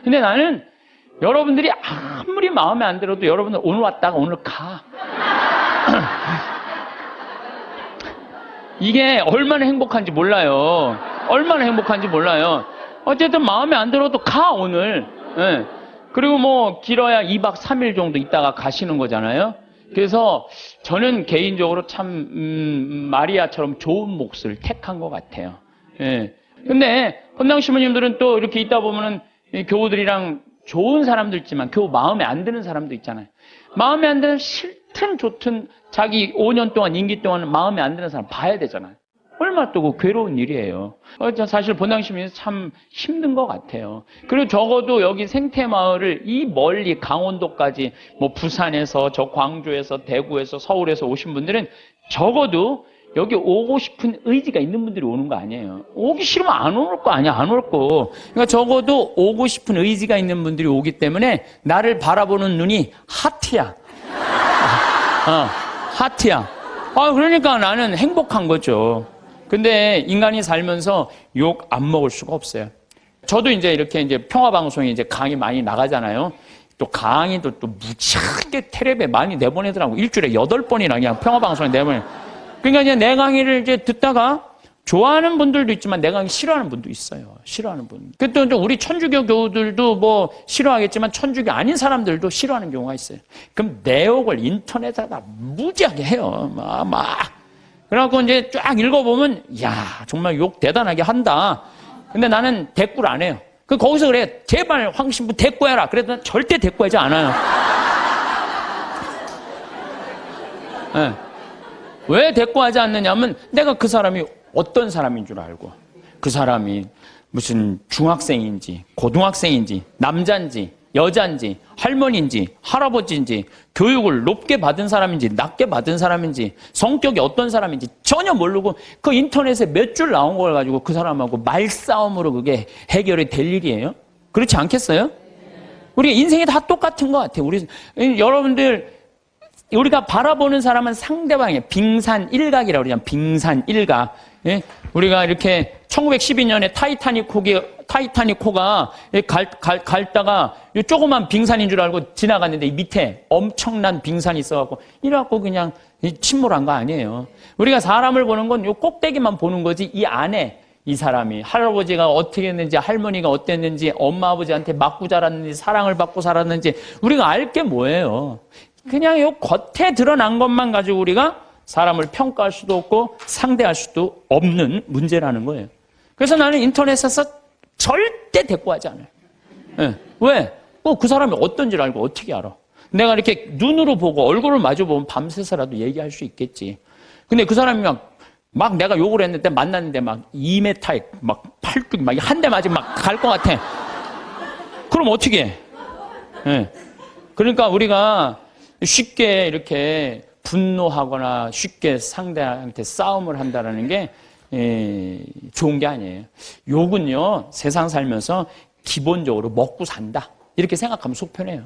근데 나는 여러분들이 아무리 마음에 안 들어도 여러분들 오늘 왔다가 오늘 가. 이게 얼마나 행복한지 몰라요. 얼마나 행복한지 몰라요. 어쨌든 마음에 안 들어도 가, 오늘. 예. 그리고 뭐 길어야 2박 3일 정도 있다가 가시는 거잖아요. 그래서 저는 개인적으로 참 마리아처럼 좋은 몫을 택한 것 같아요. 예. 근데 헌당 시부님들은 또 이렇게 있다 보면은 교우들이랑 좋은 사람도 있지만 교우 마음에 안 드는 사람도 있잖아요. 마음에 안 드는 싫든 좋든 자기 5년 동안 임기 동안 마음에 안 드는 사람 봐야 되잖아요. 얼마나 또 괴로운 일이에요. 사실 본당 시민이 참 힘든 것 같아요. 그리고 적어도 여기 생태마을을 이 멀리 강원도까지 뭐 부산에서 저 광주에서 대구에서 서울에서 오신 분들은 적어도 여기 오고 싶은 의지가 있는 분들이 오는 거 아니에요. 오기 싫으면 안 올 거 아니야. 안 올 거. 그러니까 적어도 오고 싶은 의지가 있는 분들이 오기 때문에 나를 바라보는 눈이 하트야. 하트야. 그러니까 나는 행복한 거죠. 근데 인간이 살면서 욕 안 먹을 수가 없어요. 저도 이제 이렇게 이제 평화방송에 이제 강의 많이 나가잖아요. 또 강의도 또 무지하게 텔레비에 많이 내보내더라고. 일주일에 8번이나 그냥 평화방송에 내보내. 그러니까 이제 내 강의를 이제 듣다가 좋아하는 분들도 있지만 내 강의 싫어하는 분도 있어요. 싫어하는 분. 또 우리 천주교 교우들도 뭐 싫어하겠지만 천주교 아닌 사람들도 싫어하는 경우가 있어요. 그럼 내욕을 인터넷에다 무지하게 해요. 막. 그래갖고 이제 쫙 읽어보면, 야, 정말 욕 대단하게 한다. 근데 나는 대꾸를 안 해요. 거기서 그래, 제발 황신부 대꾸해라. 그래도 난 절대 대꾸하지 않아요. 네. 왜 대꾸하지 않느냐면 내가 그 사람이 어떤 사람인 줄 알고, 그 사람이 무슨 중학생인지 고등학생인지 남자인지 여자인지 할머니인지 할아버지인지 교육을 높게 받은 사람인지 낮게 받은 사람인지 성격이 어떤 사람인지 전혀 모르고 그 인터넷에 몇 줄 나온 걸 가지고 그 사람하고 말싸움으로 그게 해결이 될 일이에요? 그렇지 않겠어요? 우리 인생이 다 똑같은 것 같아요. 여러분들 우리가 바라보는 사람은 상대방이에요. 빙산일각이라고 그러잖아요. 빙산일각. 예? 우리가 이렇게 1912년에 타이타닉호가 갈다가 조그만 빙산인 줄 알고 지나갔는데 이 밑에 엄청난 빙산이 있어갖고 이래갖고 그냥 침몰한 거 아니에요. 우리가 사람을 보는 건 요 꼭대기만 보는 거지 이 안에 이 사람이 할아버지가 어떻게 했는지 할머니가 어땠는지 엄마 아버지한테 맞고 자랐는지 사랑을 받고 살았는지 우리가 알 게 뭐예요. 그냥 요 겉에 드러난 것만 가지고 우리가 사람을 평가할 수도 없고 상대할 수도 없는 문제라는 거예요. 그래서 나는 인터넷에서 절대 대꾸하지 않아요. 네. 왜? 그 사람이 어떤지 알고 어떻게 알아? 내가 이렇게 눈으로 보고 얼굴을 마주보면 밤새서라도 얘기할 수 있겠지. 근데 그 사람이 막 내가 욕을 했는데 만났는데 막 2m에 막 팔뚝 막 한 대 맞으면 막 갈 것 같아. 그럼 어떻게 해? 네. 그러니까 우리가 쉽게 이렇게 분노하거나 쉽게 상대한테 싸움을 한다는 게 좋은 게 아니에요. 욕은요, 세상 살면서 기본적으로 먹고 산다. 이렇게 생각하면 속 편해요.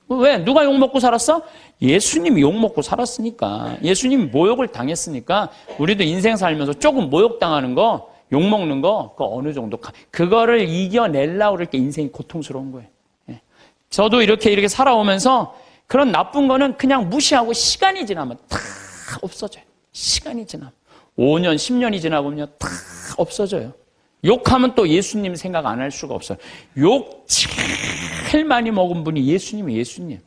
왜? 누가 욕 먹고 살았어? 예수님이 욕 먹고 살았으니까. 예수님이 모욕을 당했으니까 우리도 인생 살면서 조금 모욕당하는 거, 욕 먹는 거, 그거 어느 정도, 그거를 이겨내려고 그럴 때 인생이 고통스러운 거예요. 저도 이렇게 살아오면서 그런 나쁜 거는 그냥 무시하고 시간이 지나면 다 없어져요. 시간이 지나면. 5년, 10년이 지나보면 다 없어져요. 욕하면 또 예수님 생각 안 할 수가 없어요. 욕 제일 많이 먹은 분이 예수님이에요, 예수님.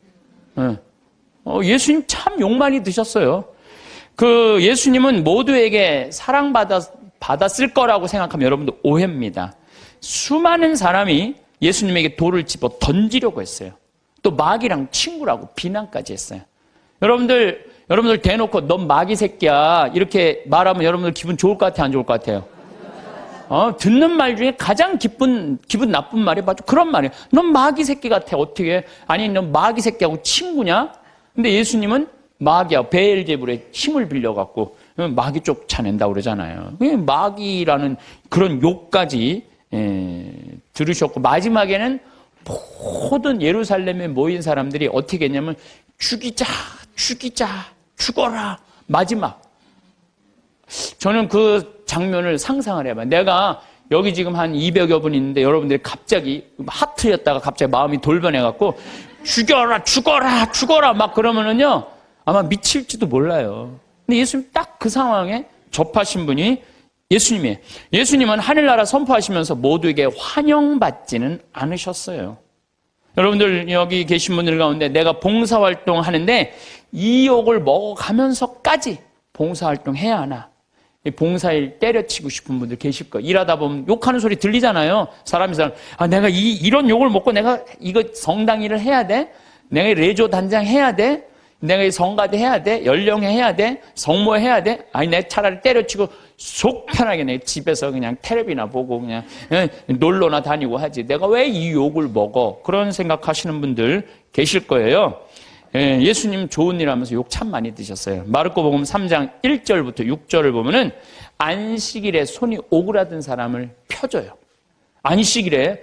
예수님 참 욕 많이 드셨어요. 예수님은 모두에게 사랑받았을 거라고 생각하면 여러분들 오해입니다. 수많은 사람이 예수님에게 돌을 집어 던지려고 했어요. 또 마귀랑 친구라고 비난까지 했어요. 여러분들 대놓고 넌 마귀 새끼야 이렇게 말하면 여러분들 기분 좋을 것 같아요, 안 좋을 것 같아요? 듣는 말 중에 가장 기분 나쁜 말이 바로 그런 말이에요. 넌 마귀 새끼 같아, 어떻게? 아니, 넌 마귀 새끼하고 친구냐? 근데 예수님은 마귀하고 베엘제불의 힘을 빌려갖고 마귀 쫓아낸다고 그러잖아요. 마귀라는 그런 욕까지 들으셨고 마지막에는 모든 예루살렘에 모인 사람들이 어떻게 했냐면 죽이자, 죽어라. 마지막. 저는 그 장면을 상상을 해봐요. 내가 여기 지금 한 200여 분 있는데 여러분들이 갑자기 하트였다가 갑자기 마음이 돌변해갖고 죽여라, 죽어라, 죽어라 막 그러면은요 아마 미칠지도 몰라요. 근데 예수님 딱 그 상황에 접하신 분이 예수님이에요. 예수님은 하늘나라 선포하시면서 모두에게 환영받지는 않으셨어요. 여러분들 여기 계신 분들 가운데 내가 봉사활동 하는데 이 욕을 먹어가면서까지 봉사활동 해야 하나? 봉사일 때려치고 싶은 분들 계실 거예요. 일하다 보면 욕하는 소리 들리잖아요. 사람이 내가 이런 욕을 먹고 내가 이거 성당 일을 해야 돼? 내가 레조 단장 해야 돼? 내가 이 성가대 해야 돼? 연령회 해야 돼? 성모 해야 돼? 아니 내 차라리 때려치고 속 편하게 내 집에서 그냥 텔레비나 보고 그냥 놀러나 다니고 하지. 내가 왜 이 욕을 먹어? 그런 생각하시는 분들 계실 거예요. 예수님 좋은 일 하면서 욕 참 많이 드셨어요. 마르코복음 3장 1절부터 6절을 보면은 안식일에 손이 오그라든 사람을 펴줘요. 안식일에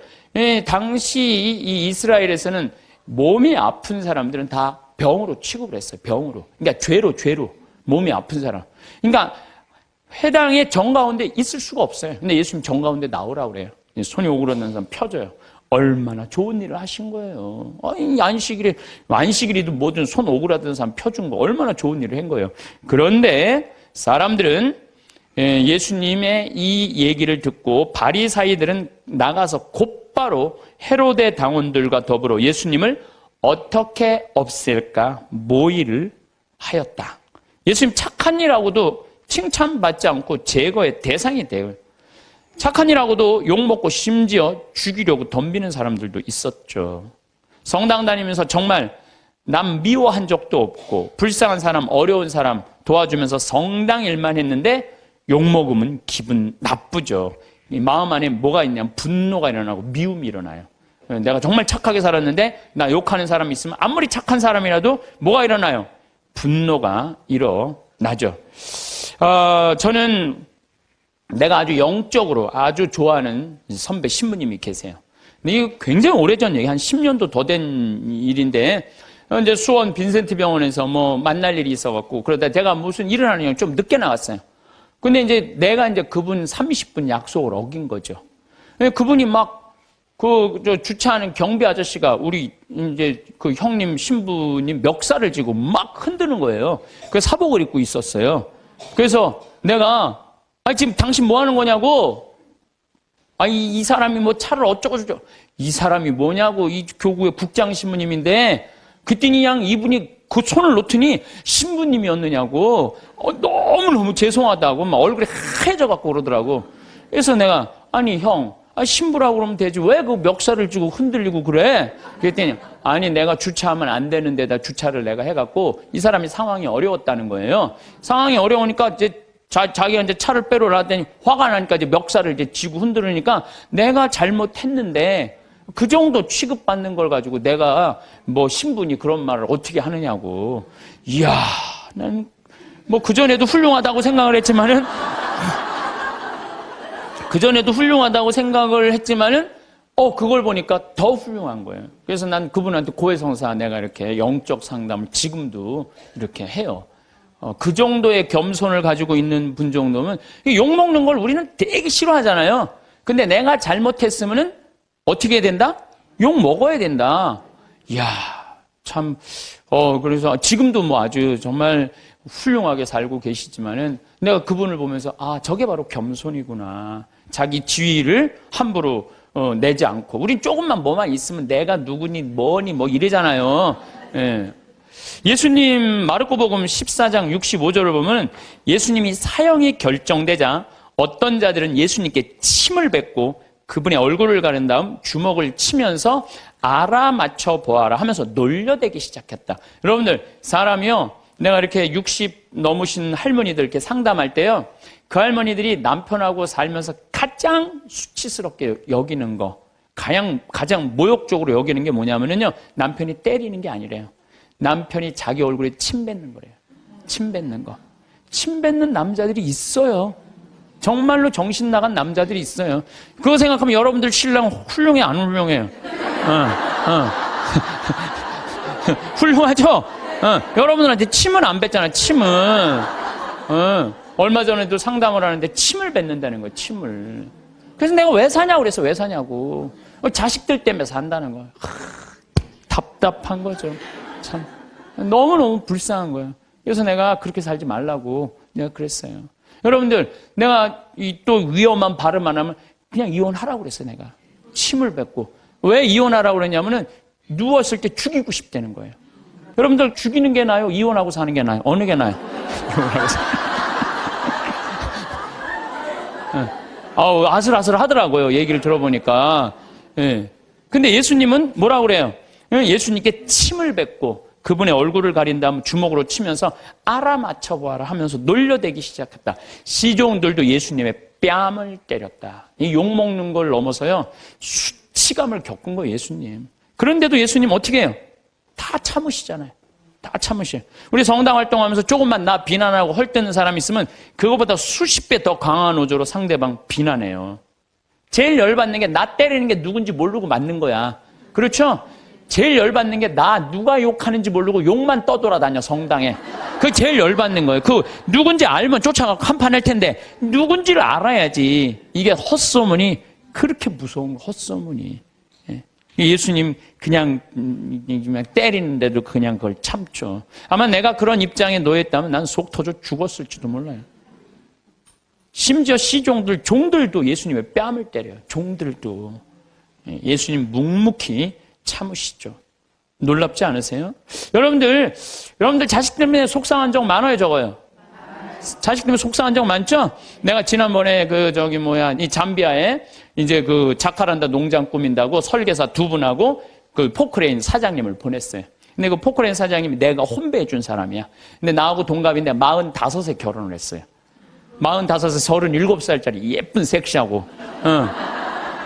당시 이 이스라엘에서는 몸이 아픈 사람들은 다 병으로 취급을 했어요. 병으로. 그러니까 죄로 몸이 아픈 사람. 그러니까 회당에 정가운데 있을 수가 없어요. 근데 예수님 정가운데 나오라고 그래요. 손이 오그라든 사람 펴줘요. 얼마나 좋은 일을 하신 거예요. 안식일에도 뭐든 손 오그라든 사람 펴준 거 얼마나 좋은 일을 한 거예요. 그런데 사람들은 예수님의 이 얘기를 듣고 바리사이들은 나가서 곧바로 헤로데 당원들과 더불어 예수님을 어떻게 없앨까 모의를 하였다. 예수님 착한 일하고도 칭찬받지 않고 제거의 대상이 돼요. 착한 일하고도 욕먹고 심지어 죽이려고 덤비는 사람들도 있었죠. 성당 다니면서 정말 남 미워한 적도 없고 불쌍한 사람, 어려운 사람 도와주면서 성당 일만 했는데 욕먹으면 기분 나쁘죠. 이 마음 안에 뭐가 있냐면 분노가 일어나고 미움이 일어나요. 내가 정말 착하게 살았는데 나 욕하는 사람이 있으면 아무리 착한 사람이라도 뭐가 일어나요? 분노가 일어나죠. 저는 내가 아주 영적으로 아주 좋아하는 선배 신부님이 계세요. 근데 이거 굉장히 오래전 얘기, 한 10년도 더 된 일인데, 이제 수원 빈센트 병원에서 뭐 만날 일이 있어갖고, 그러다 제가 무슨 일을 하느냐고 좀 늦게 나갔어요. 근데 이제 내가 이제 그분 30분 약속을 어긴 거죠. 그분이 막, 주차하는 경비 아저씨가 우리 이제 그 형님 신부님 멱살을 쥐고 막 흔드는 거예요. 그래서 사복을 입고 있었어요. 그래서 내가 지금 당신 뭐 하는 거냐고. 이 사람이 뭐 차를 어쩌고저쩌고. 이 사람이 뭐냐고. 이 교구의 국장 신부님인데, 그랬더니 그냥 이분이 그 손을 놓더니 신부님이었느냐고. 너무너무 죄송하다고. 막 얼굴이 하얘져갖고 그러더라고. 그래서 내가, 형, 신부라고 그러면 되지. 왜 그 멱살을 쥐고 흔들리고 그래? 그랬더니, 내가 주차하면 안 되는 데다 주차를 내가 해갖고, 이 사람이 상황이 어려웠다는 거예요. 상황이 어려우니까 이제 자기가 이제 차를 빼러 하더니 화가 나니까 이제 멱살을 이제 쥐고 흔들으니까 내가 잘못했는데 그 정도 취급받는 걸 가지고 내가 뭐 신분이 그런 말을 어떻게 하느냐고. 이야, 난 뭐 그전에도 훌륭하다고 생각을 했지만은 그걸 보니까 더 훌륭한 거예요. 그래서 난 그분한테 고해성사 내가 이렇게 영적 상담을 지금도 이렇게 해요. 그 정도의 겸손을 가지고 있는 분 정도면 욕먹는 걸 우리는 되게 싫어하잖아요. 근데 내가 잘못했으면은 어떻게 해야 된다? 욕 먹어야 된다. 이야, 참, 그래서 지금도 뭐 아주 정말 훌륭하게 살고 계시지만은 내가 그분을 보면서 저게 바로 겸손이구나. 자기 지위를 함부로 내지 않고. 우린 조금만 뭐만 있으면 내가 누구니 뭐니 뭐 이래잖아요. 예. 예수님 마르코복음 14장 65절을 보면 예수님이 사형이 결정되자 어떤 자들은 예수님께 침을 뱉고 그분의 얼굴을 가른 다음 주먹을 치면서 알아맞혀 보아라 하면서 놀려대기 시작했다. 여러분들, 사람이요, 내가 이렇게 60 넘으신 할머니들 이렇게 상담할 때요, 그 할머니들이 남편하고 살면서 가장 수치스럽게 여기는 거, 가장 모욕적으로 여기는 게 뭐냐면요, 남편이 때리는 게 아니래요. 남편이 자기 얼굴에 침 뱉는 거래요. 침 뱉는 거. 침 뱉는 남자들이 있어요. 정말로 정신 나간 남자들이 있어요. 그거 생각하면 여러분들 신랑 훌륭해, 안 훌륭해요? 훌륭하죠? 여러분들한테 침은 안 뱉잖아, 침은. 얼마 전에도 상담을 하는데 침을 뱉는다는 거예요, 침을. 그래서 내가 왜 사냐고 그래서 왜 사냐고. 자식들 때문에 산다는 거예요. 답답한 거죠. 참. 너무너무 불쌍한 거예요. 그래서 내가 그렇게 살지 말라고 내가 그랬어요. 여러분들, 내가 또 위험한 발음 안 하면 그냥 이혼하라고 그랬어요, 내가. 침을 뱉고. 왜 이혼하라고 그랬냐면은 누웠을 때 죽이고 싶다는 거예요. 여러분들, 죽이는 게 나아요? 이혼하고 사는 게 나아요? 어느 게 나아요? 이혼하고 사는. 아슬아슬 하더라고요. 얘기를 들어보니까. 예. 근데 예수님은 뭐라고 그래요? 예수님께 침을 뱉고 그분의 얼굴을 가린 다음 주먹으로 치면서 알아맞혀보아라 하면서 놀려대기 시작했다. 시종들도 예수님의 뺨을 때렸다. 이 욕먹는 걸 넘어서요, 수치감을 겪은 거예요, 예수님. 그런데도 예수님 어떻게 해요? 다 참으시잖아요. 다 참으셔요. 우리 성당 활동하면서 조금만 나 비난하고 헐뜯는 사람이 있으면 그거보다 수십 배 더 강한 어조로 상대방 비난해요. 제일 열받는 게 나 때리는 게 누군지 모르고 맞는 거야. 그렇죠? 제일 열받는 게 나 누가 욕하는지 모르고 욕만 떠돌아다녀, 성당에. 그게 제일 열받는 거예요. 그 누군지 알면 쫓아가고 한판 할 텐데 누군지를 알아야지. 이게 헛소문이 그렇게 무서운 거, 헛소문이. 예수님 그냥 때리는데도 그냥 그걸 참죠. 아마 내가 그런 입장에 놓였다면 난 속 터져 죽었을지도 몰라요. 심지어 시종들, 종들도 예수님의 뺨을 때려요. 종들도. 예수님 묵묵히 참으시죠. 놀랍지 않으세요? 여러분들 자식 때문에 속상한 적 많아요, 적어요? 자식 때문에 속상한 적 많죠? 내가 지난번에 이 잠비아에 이제 그 자카란다 농장 꾸민다고 설계사 두 분하고 그 포크레인 사장님을 보냈어요. 근데 그 포크레인 사장님이 내가 혼배해 준 사람이야. 근데 나하고 동갑인데 45에 결혼을 했어요. 45에 37살짜리 예쁜 섹시하고.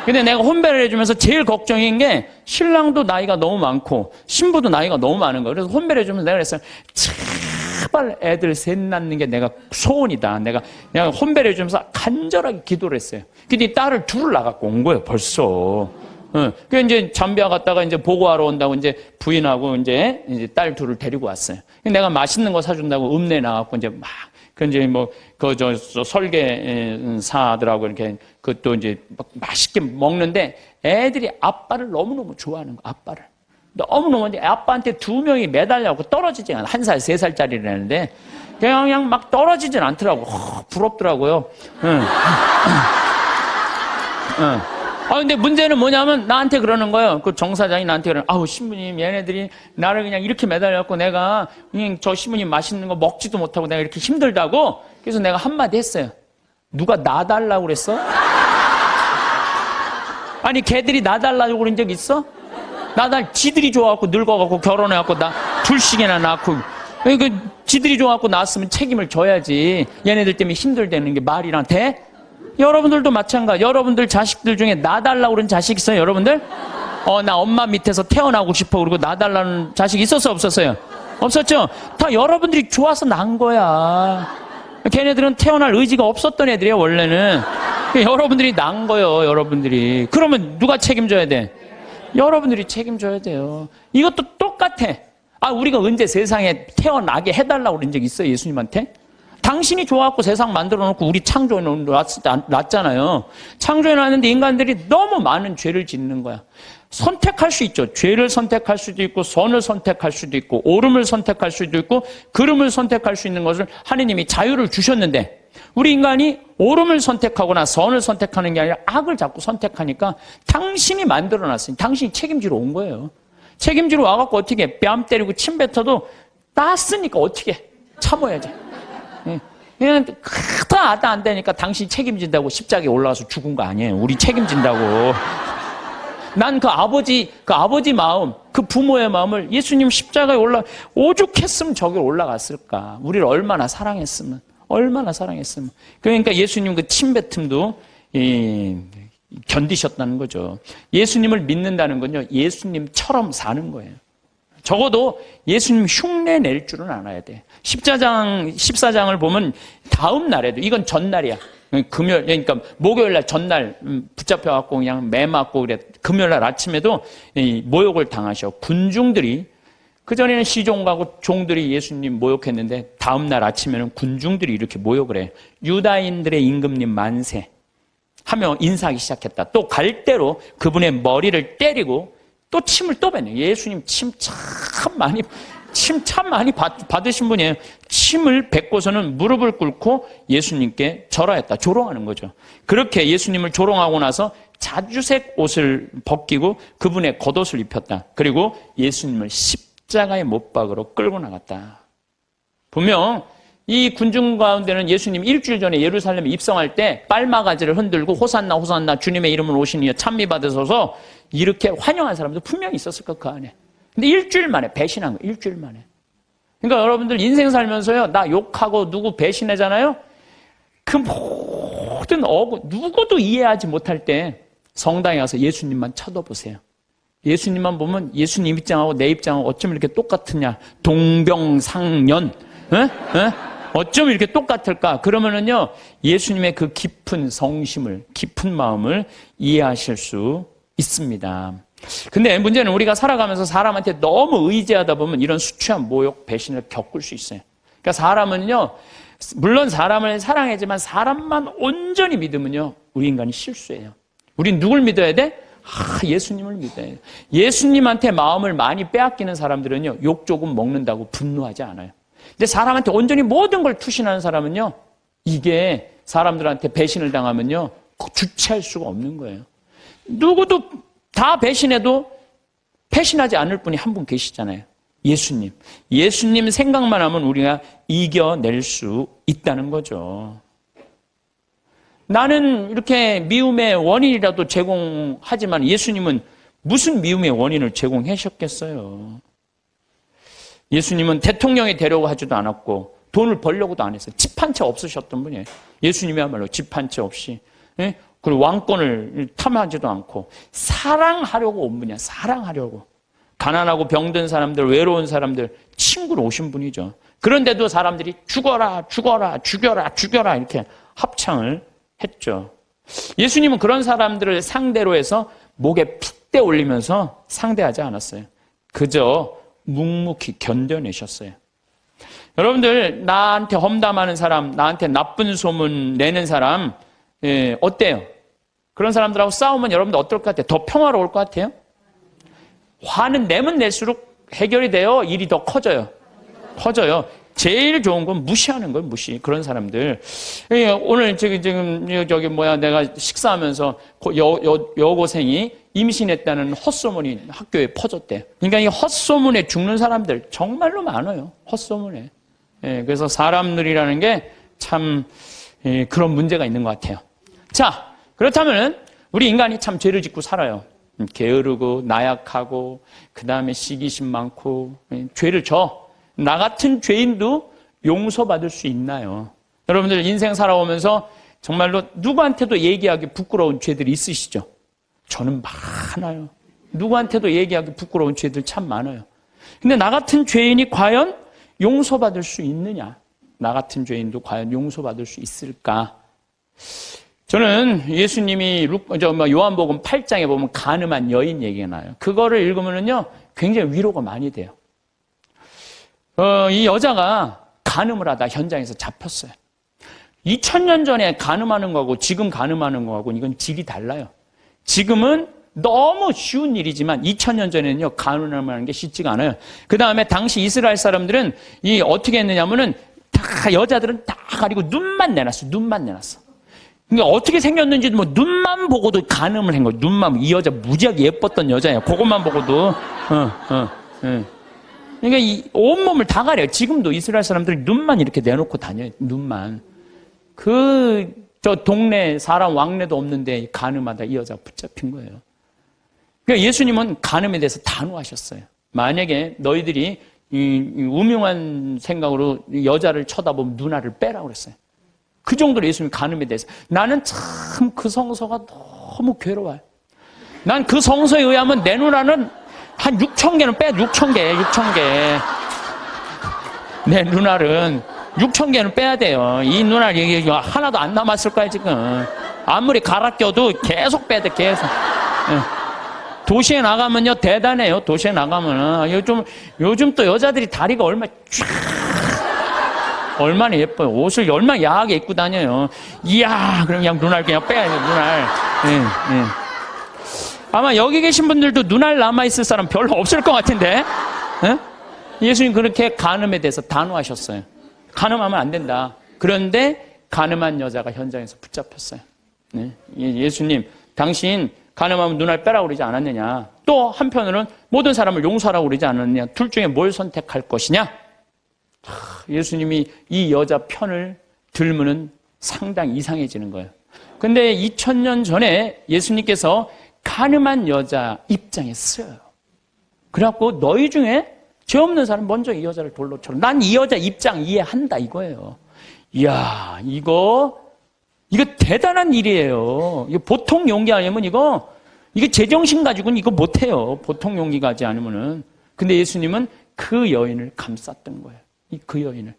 근데 내가 혼배를 해주면서 제일 걱정인 게 신랑도 나이가 너무 많고 신부도 나이가 너무 많은 거예요. 그래서 혼배를 해주면서 내가 그랬어요. 제발 애들 셋 낳는 게 내가 소원이다. 내가 혼배를 해주면서 간절하게 기도를 했어요. 근데 딸을 둘을 낳아갖고 온 거예요, 벌써. 그래서 이제 잠비아 갔다가 이제 보고하러 온다고 이제 부인하고 이제 딸 둘을 데리고 왔어요. 내가 맛있는 거 사준다고 읍내 나가고 이제 막, 이제 설계사들하고 이렇게 그것도 이제 맛있게 먹는데 애들이 아빠를 너무너무 좋아하는 거, 아빠를. 너무너무 아빠한테 두 명이 매달려고 떨어지지 않아. 1살, 3살짜리라는데 그냥 막 떨어지진 않더라고. 부럽더라고요. 근데 문제는 뭐냐면 나한테 그러는 거예요. 그 정사장이 나한테 그러는, 신부님, 얘네들이 나를 그냥 이렇게 매달려갖고 내가 그냥 저 신부님 맛있는 거 먹지도 못하고 내가 이렇게 힘들다고. 그래서 내가 한마디 했어요. 누가 놔달라고 그랬어? 아니, 걔들이 놔달라고 그런 적 있어? 지들이 좋아갖고 늙어갖고 결혼해갖고 나 둘씩이나 낳고. 지들이 좋아갖고 낳았으면 책임을 져야지. 얘네들 때문에 힘들다는 게 말이랑 돼? 여러분들도 마찬가지. 여러분들 자식들 중에 놔달라고 그런 자식 있어요, 여러분들? 나 엄마 밑에서 태어나고 싶어. 그리고 놔달라는 자식 있었어요, 없었어요? 없었죠? 다 여러분들이 좋아서 낳은 거야. 걔네들은 태어날 의지가 없었던 애들이에요, 원래는. 여러분들이 낳은 거예요, 여러분들이. 그러면 누가 책임져야 돼? 여러분들이 책임져야 돼요. 이것도 똑같아. 우리가 언제 세상에 태어나게 해달라고 그런 적 있어요, 예수님한테? 당신이 좋아갖고 세상 만들어 놓고 우리 창조해 놨잖아요. 창조해 놨는데 인간들이 너무 많은 죄를 짓는 거야. 선택할 수 있죠. 죄를 선택할 수도 있고 선을 선택할 수도 있고 옳음을 선택할 수도 있고 그름을 선택할 수 있는 것을 하느님이 자유를 주셨는데 우리 인간이 옳음을 선택하거나 선을 선택하는 게 아니라 악을 자꾸 선택하니까 당신이 만들어 놨으니 당신이 책임지러 온 거예요. 책임지러 와갖고 어떻게 뺨 때리고 침 뱉어도 땄으니까 어떻게 참아야지. 그냥 크다 아다 안 되니까 당신이 책임진다고 십자가에 올라가서 죽은 거 아니에요. 우리 책임진다고. 난 그 아버지 마음, 그 부모의 마음을 예수님 십자가에 오죽했으면 저기 올라갔을까. 우리를 얼마나 사랑했으면. 그러니까 예수님 그 침뱉음도 견디셨다는 거죠. 예수님을 믿는다는 건요, 예수님처럼 사는 거예요. 적어도 예수님 흉내 낼 줄은 알아야 돼. 14장을 보면 다음 날에도, 이건 전날이야. 그러니까 목요일날 전날 붙잡혀갖고 그냥 매 맞고 그래. 금요일날 아침에도 모욕을 당하셔. 군중들이, 그전에는 시종가고 종들이 예수님 모욕했는데 다음 날 아침에는 군중들이 이렇게 모욕을 해. 유다인들의 임금님 만세. 하며 인사하기 시작했다. 또 갈대로 그분의 머리를 때리고 또 침을 또 뱉네요. 예수님 침 참 많이 받으신 분이에요. 침을 뱉고서는 무릎을 꿇고 예수님께 절하였다. 조롱하는 거죠. 그렇게 예수님을 조롱하고 나서 자주색 옷을 벗기고 그분의 겉옷을 입혔다. 그리고 예수님을 십자가의 못 박으러 끌고 나갔다. 분명 이 군중 가운데는 예수님 일주일 전에 예루살렘에 입성할 때 빨마가지를 흔들고 호산나 호산나 주님의 이름으로 오시니 찬미 받으소서 이렇게 환영한 사람도 분명히 있었을 것 그 안에. 근데 일주일 만에 배신한 거예요. 일주일 만에. 그러니까 여러분들 인생 살면서요. 나 욕하고 누구 배신하잖아요. 그 모든 누구도 이해하지 못할 때 성당에 가서 예수님만 쳐다보세요. 예수님만 보면 예수님 입장하고 내 입장하고 어쩜 이렇게 똑같으냐. 동병상련. 어쩜 이렇게 똑같을까? 그러면은요. 예수님의 그 깊은 성심을, 깊은 마음을 이해하실 수 있습니다. 근데 문제는 우리가 살아가면서 사람한테 너무 의지하다 보면 이런 수치와 모욕, 배신을 겪을 수 있어요. 그러니까 사람은요, 물론 사람을 사랑하지만 사람만 온전히 믿으면요, 우리 인간이 실수해요. 우린 누굴 믿어야 돼? 예수님을 믿어야 돼. 예수님한테 마음을 많이 빼앗기는 사람들은요, 욕 조금 먹는다고 분노하지 않아요. 근데 사람한테 온전히 모든 걸 투신하는 사람은요, 이게 사람들한테 배신을 당하면요, 주체할 수가 없는 거예요. 누구도 다 배신해도 배신하지 않을 분이 한 분 계시잖아요. 예수님. 예수님 생각만 하면 우리가 이겨낼 수 있다는 거죠. 나는 이렇게 미움의 원인이라도 제공하지만 예수님은 무슨 미움의 원인을 제공하셨겠어요? 예수님은 대통령이 되려고 하지도 않았고 돈을 벌려고도 안 했어요. 집 한 채 없으셨던 분이에요. 예수님이야말로 집 한 채 없이. 그리고 왕권을 탐하지도 않고 사랑하려고 온 분이야. 사랑하려고. 가난하고 병든 사람들, 외로운 사람들 친구로 오신 분이죠. 그런데도 사람들이 죽어라, 죽어라, 죽여라, 죽여라 이렇게 합창을 했죠. 예수님은 그런 사람들을 상대로 해서 목에 핏대 올리면서 상대하지 않았어요. 그저 묵묵히 견뎌내셨어요. 여러분들 나한테 험담하는 사람, 나한테 나쁜 소문 내는 사람 어때요? 그런 사람들하고 싸우면 여러분들 어떨 것 같아요? 더 평화로울 것 같아요? 화는 내면 낼수록 해결이 돼요? 일이 더 커져요? 커져요. 제일 좋은 건 무시하는 거예요, 무시. 그런 사람들. 오늘 내가 식사하면서 여고생이 임신했다는 헛소문이 학교에 퍼졌대요. 그러니까 이 헛소문에 죽는 사람들 정말로 많아요. 헛소문에. 그래서 사람들이라는 게 참 그런 문제가 있는 것 같아요. 자, 그렇다면 우리 인간이 참 죄를 짓고 살아요. 게으르고 나약하고 그 다음에 시기심 많고 죄를 져. 나 같은 죄인도 용서받을 수 있나요? 여러분들 인생 살아오면서 정말로 누구한테도 얘기하기 부끄러운 죄들이 있으시죠? 저는 많아요. 누구한테도 얘기하기 부끄러운 죄들 참 많아요. 근데 나 같은 죄인이 과연 용서받을 수 있느냐? 나 같은 죄인도 과연 용서받을 수 있을까? 저는 예수님이 요한복음 8장에 보면 간음한 여인 얘기가 나요. 그거를 읽으면은요, 굉장히 위로가 많이 돼요. 이 여자가 간음을 하다 현장에서 잡혔어요. 2000년 전에 간음하는 거하고 지금 간음하는 거하고 이건 질이 달라요. 지금은 너무 쉬운 일이지만 2000년 전에는요, 간음하는 게 쉽지가 않아요. 그 다음에 당시 이스라엘 사람들은 어떻게 했느냐면은 다 여자들은 다 가리고 눈만 내놨어. 눈만 내놨어. 그러니까 어떻게 생겼는지 뭐 눈만 보고도 간음을 한 거예요. 눈만. 이 여자 무지하게 예뻤던 여자예요. 그것만 보고도. 그러니까 이 온몸을 다 가려요. 지금도 이스라엘 사람들이 눈만 이렇게 내놓고 다녀요. 눈만. 저 동네 사람 왕래도 없는데 간음하다 이 여자가 붙잡힌 거예요. 그러니까 예수님은 간음에 대해서 단호하셨어요. 만약에 너희들이 이 우명한 생각으로 여자를 쳐다보면 누나를 빼라고 그랬어요. 그 정도로 예수님이 간음에 대해서. 나는 참 그 성서가 너무 괴로워요. 난 그 성서에 의하면 내 누나는 한 6,000개는 빼야 돼. 6,000개. 내 누나는 6,000개는 빼야 돼요. 이 누나 하나도 안 남았을 거야, 지금. 아무리 갈아 껴도 계속 빼야 돼, 계속. 도시에 나가면요, 대단해요. 도시에 나가면은. 요즘 또 여자들이 다리가 얼마나 쫙. 얼마나 예뻐요. 옷을 얼마나 야하게 입고 다녀요. 이야, 그럼 그냥 눈알 그냥 빼야 돼요, 눈알. 예, 예. 아마 여기 계신 분들도 눈알 남아있을 사람 별로 없을 것 같은데. 예? 예수님 그렇게 간음에 대해서 단호하셨어요. 간음하면 안 된다. 그런데 간음한 여자가 현장에서 붙잡혔어요. 네? 예수님, 당신 간음하면 눈알 빼라고 그러지 않았느냐. 또 한편으로는 모든 사람을 용서하라고 그러지 않았느냐. 둘 중에 뭘 선택할 것이냐. 예수님이 이 여자 편을 들면은 상당히 이상해지는 거예요. 근데 2000년 전에 예수님께서 간음한 여자 입장에 쓰여요. 그래갖고 너희 중에 죄 없는 사람 먼저 이 여자를 돌로 쳐라. 난 이 여자 입장 이해한다 이거예요. 이야, 이거 대단한 일이에요. 이거 보통 용기 아니면 이거 제정신 가지고는 이거 못해요. 보통 용기 가지 않으면은. 근데 예수님은 그 여인을 감쌌던 거예요. 그 여인을.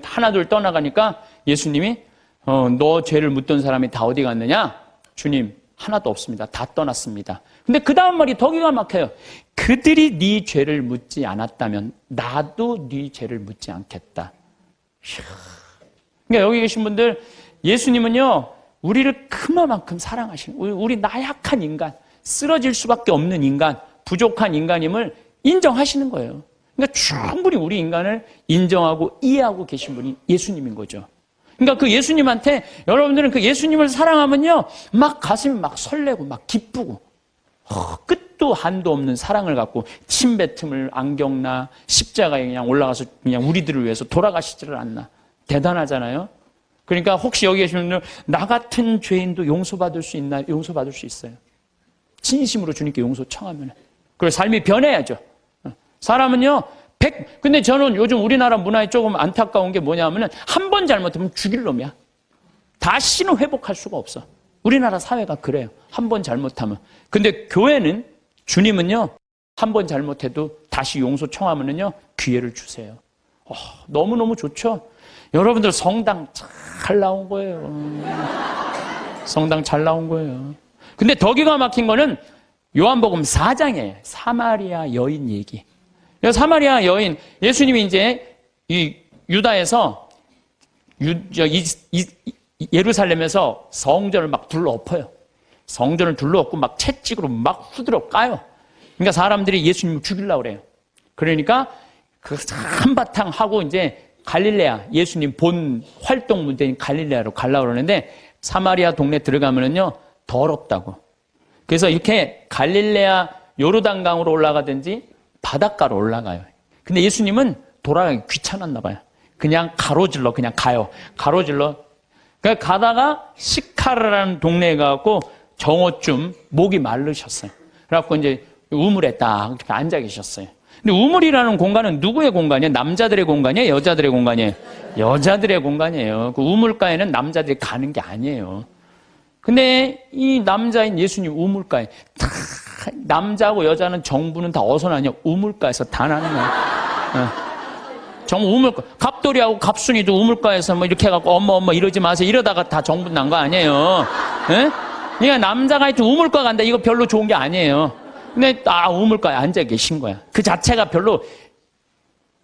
하나 둘 떠나가니까 예수님이 너 죄를 묻던 사람이 다 어디 갔느냐? 주님, 하나도 없습니다. 다 떠났습니다. 근데 그 다음 말이 더 기가 막혀요. 그들이 네 죄를 묻지 않았다면 나도 네 죄를 묻지 않겠다. 그러니까 여기 계신 분들, 예수님은요, 우리를 그만큼 사랑하시는, 우리 나약한 인간, 쓰러질 수밖에 없는 인간, 부족한 인간임을 인정하시는 거예요. 그러니까 충분히 우리 인간을 인정하고 이해하고 계신 분이 예수님인 거죠. 그러니까 그 예수님한테, 여러분들은 그 예수님을 사랑하면요, 막 가슴이 막 설레고 막 기쁘고, 끝도 한도 없는 사랑을 갖고 침뱉음을 안 겪나, 십자가에 그냥 올라가서 그냥 우리들을 위해서 돌아가시지를 않나. 대단하잖아요. 그러니까 혹시 여기 계신 분들, 나 같은 죄인도 용서받을 수 있나? 용서받을 수 있어요. 진심으로 주님께 용서 청하면. 그리고 삶이 변해야죠. 사람은요, 근데 저는 요즘 우리나라 문화에 조금 안타까운 게 뭐냐면은 한 번 잘못하면 죽일 놈이야. 다시는 회복할 수가 없어. 우리나라 사회가 그래요. 한 번 잘못하면. 근데 교회는, 주님은요, 한 번 잘못해도 다시 용서 청하면은요, 기회를 주세요. 너무너무 좋죠? 여러분들 성당 잘 나온 거예요. 성당 잘 나온 거예요. 근데 더 기가 막힌 거는 요한복음 4장이에요. 사마리아 여인 얘기. 사마리아 여인, 예수님이 이제 이 유다에서 예루살렘에서 성전을 막 둘러엎어요. 성전을 둘러엎고 막 채찍으로 막 후드려 까요. 그러니까 사람들이 예수님을 죽이려고 그래요. 그러니까 그 한바탕 하고 이제 갈릴레아, 예수님 본 활동 무대인 갈릴레아로 가려고 그러는데 사마리아 동네 들어가면은요, 더럽다고. 그래서 이렇게 갈릴레아 요르단강으로 올라가든지 바닷가로 올라가요. 근데 예수님은 돌아가기 귀찮았나 봐요. 그냥 가로질러 그냥 가요. 가로질러. 그러니까 가다가 시카르라는 동네에 가고 정오쯤 목이 마르셨어요. 그래갖고 이제 우물에 딱 이렇게 앉아 계셨어요. 근데 우물이라는 공간은 누구의 공간이에요? 남자들의 공간이에요? 여자들의 공간이에요? 여자들의 공간이에요. 그 우물가에는 남자들이 가는 게 아니에요. 근데 이 남자인 예수님 우물가에 다 남자하고 여자는 정부는 다 어디서 나냐? 우물가에서 다 나는 거야. 정부 우물가. 갑돌이하고 갑순이도 우물가에서 뭐 이렇게 해갖고 엄마 이러지 마세요. 이러다가 다 정부 난 거 아니에요. 예? 그러니까 남자가 하여튼 우물가 간다. 이거 별로 좋은 게 아니에요. 근데 우물가에 앉아 계신 거야. 그 자체가 별로.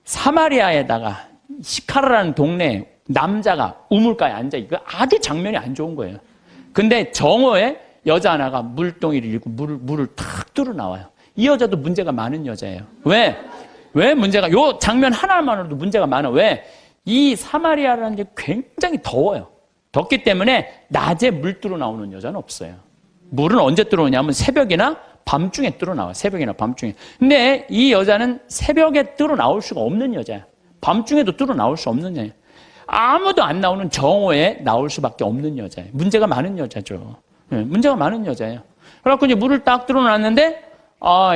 사마리아에다가 시카르라는 동네 남자가 우물가에 앉아 이거 아주 장면이 안 좋은 거예요. 근데 정오에 여자 하나가 물동이를 잃고 물을 탁 뚫어 나와요. 이 여자도 문제가 많은 여자예요. 왜 문제가, 요 장면 하나만으로도 문제가 많아. 왜? 이 사마리아라는 게 굉장히 더워요. 덥기 때문에 낮에 물 뚫어 나오는 여자는 없어요. 물은 언제 뚫어오냐면 새벽이나 밤중에 뚫어 나와요. 새벽이나 밤중에. 근데 이 여자는 새벽에 뚫어 나올 수가 없는 여자야. 밤중에도 뚫어 나올 수 없는 여자야. 아무도 안 나오는 정오에 나올 수밖에 없는 여자예요. 문제가 많은 여자죠. 네, 문제가 많은 여자예요. 그래갖고 이제 물을 딱 뚫어놨는데,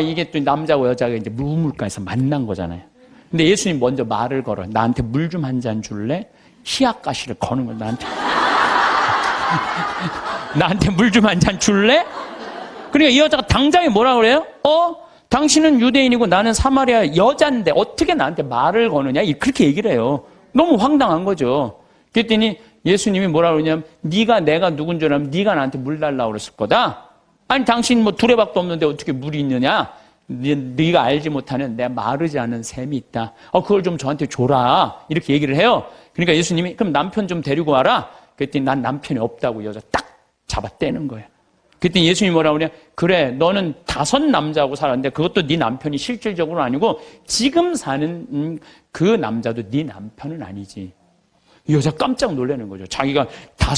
이게 또 남자고 여자가 이제 우물가에서 만난 거잖아요. 근데 예수님 먼저 말을 걸어요. 나한테 물 좀 한 잔 줄래? 희약가시를 거는 거예요, 나한테. 나한테 물 좀 한 잔 줄래? 그러니까 이 여자가 당장에 뭐라 그래요? 당신은 유대인이고 나는 사마리아 여자인데 어떻게 나한테 말을 거느냐? 그렇게 얘기를 해요. 너무 황당한 거죠. 그랬더니 예수님이 뭐라 그러냐면, 내가 누군 줄 알면 네가 나한테 물 달라고 그랬을 거다. 아니 당신 뭐 두레박도 없는데 어떻게 물이 있느냐? 네가 알지 못하는 내 마르지 않은 샘이 있다. 그걸 좀 저한테 줘라. 이렇게 얘기를 해요. 그러니까 예수님이 그럼 남편 좀 데리고 와라. 그랬더니 난 남편이 없다고 여자 딱 잡아떼는 거예요. 그랬더니 예수님이 뭐라고 그래? 그래, 너는 5 남자하고 살았는데 그것도 네 남편이 실질적으로는 아니고 지금 사는 그 남자도 네 남편은 아니지. 이 여자 깜짝 놀라는 거죠. 자기가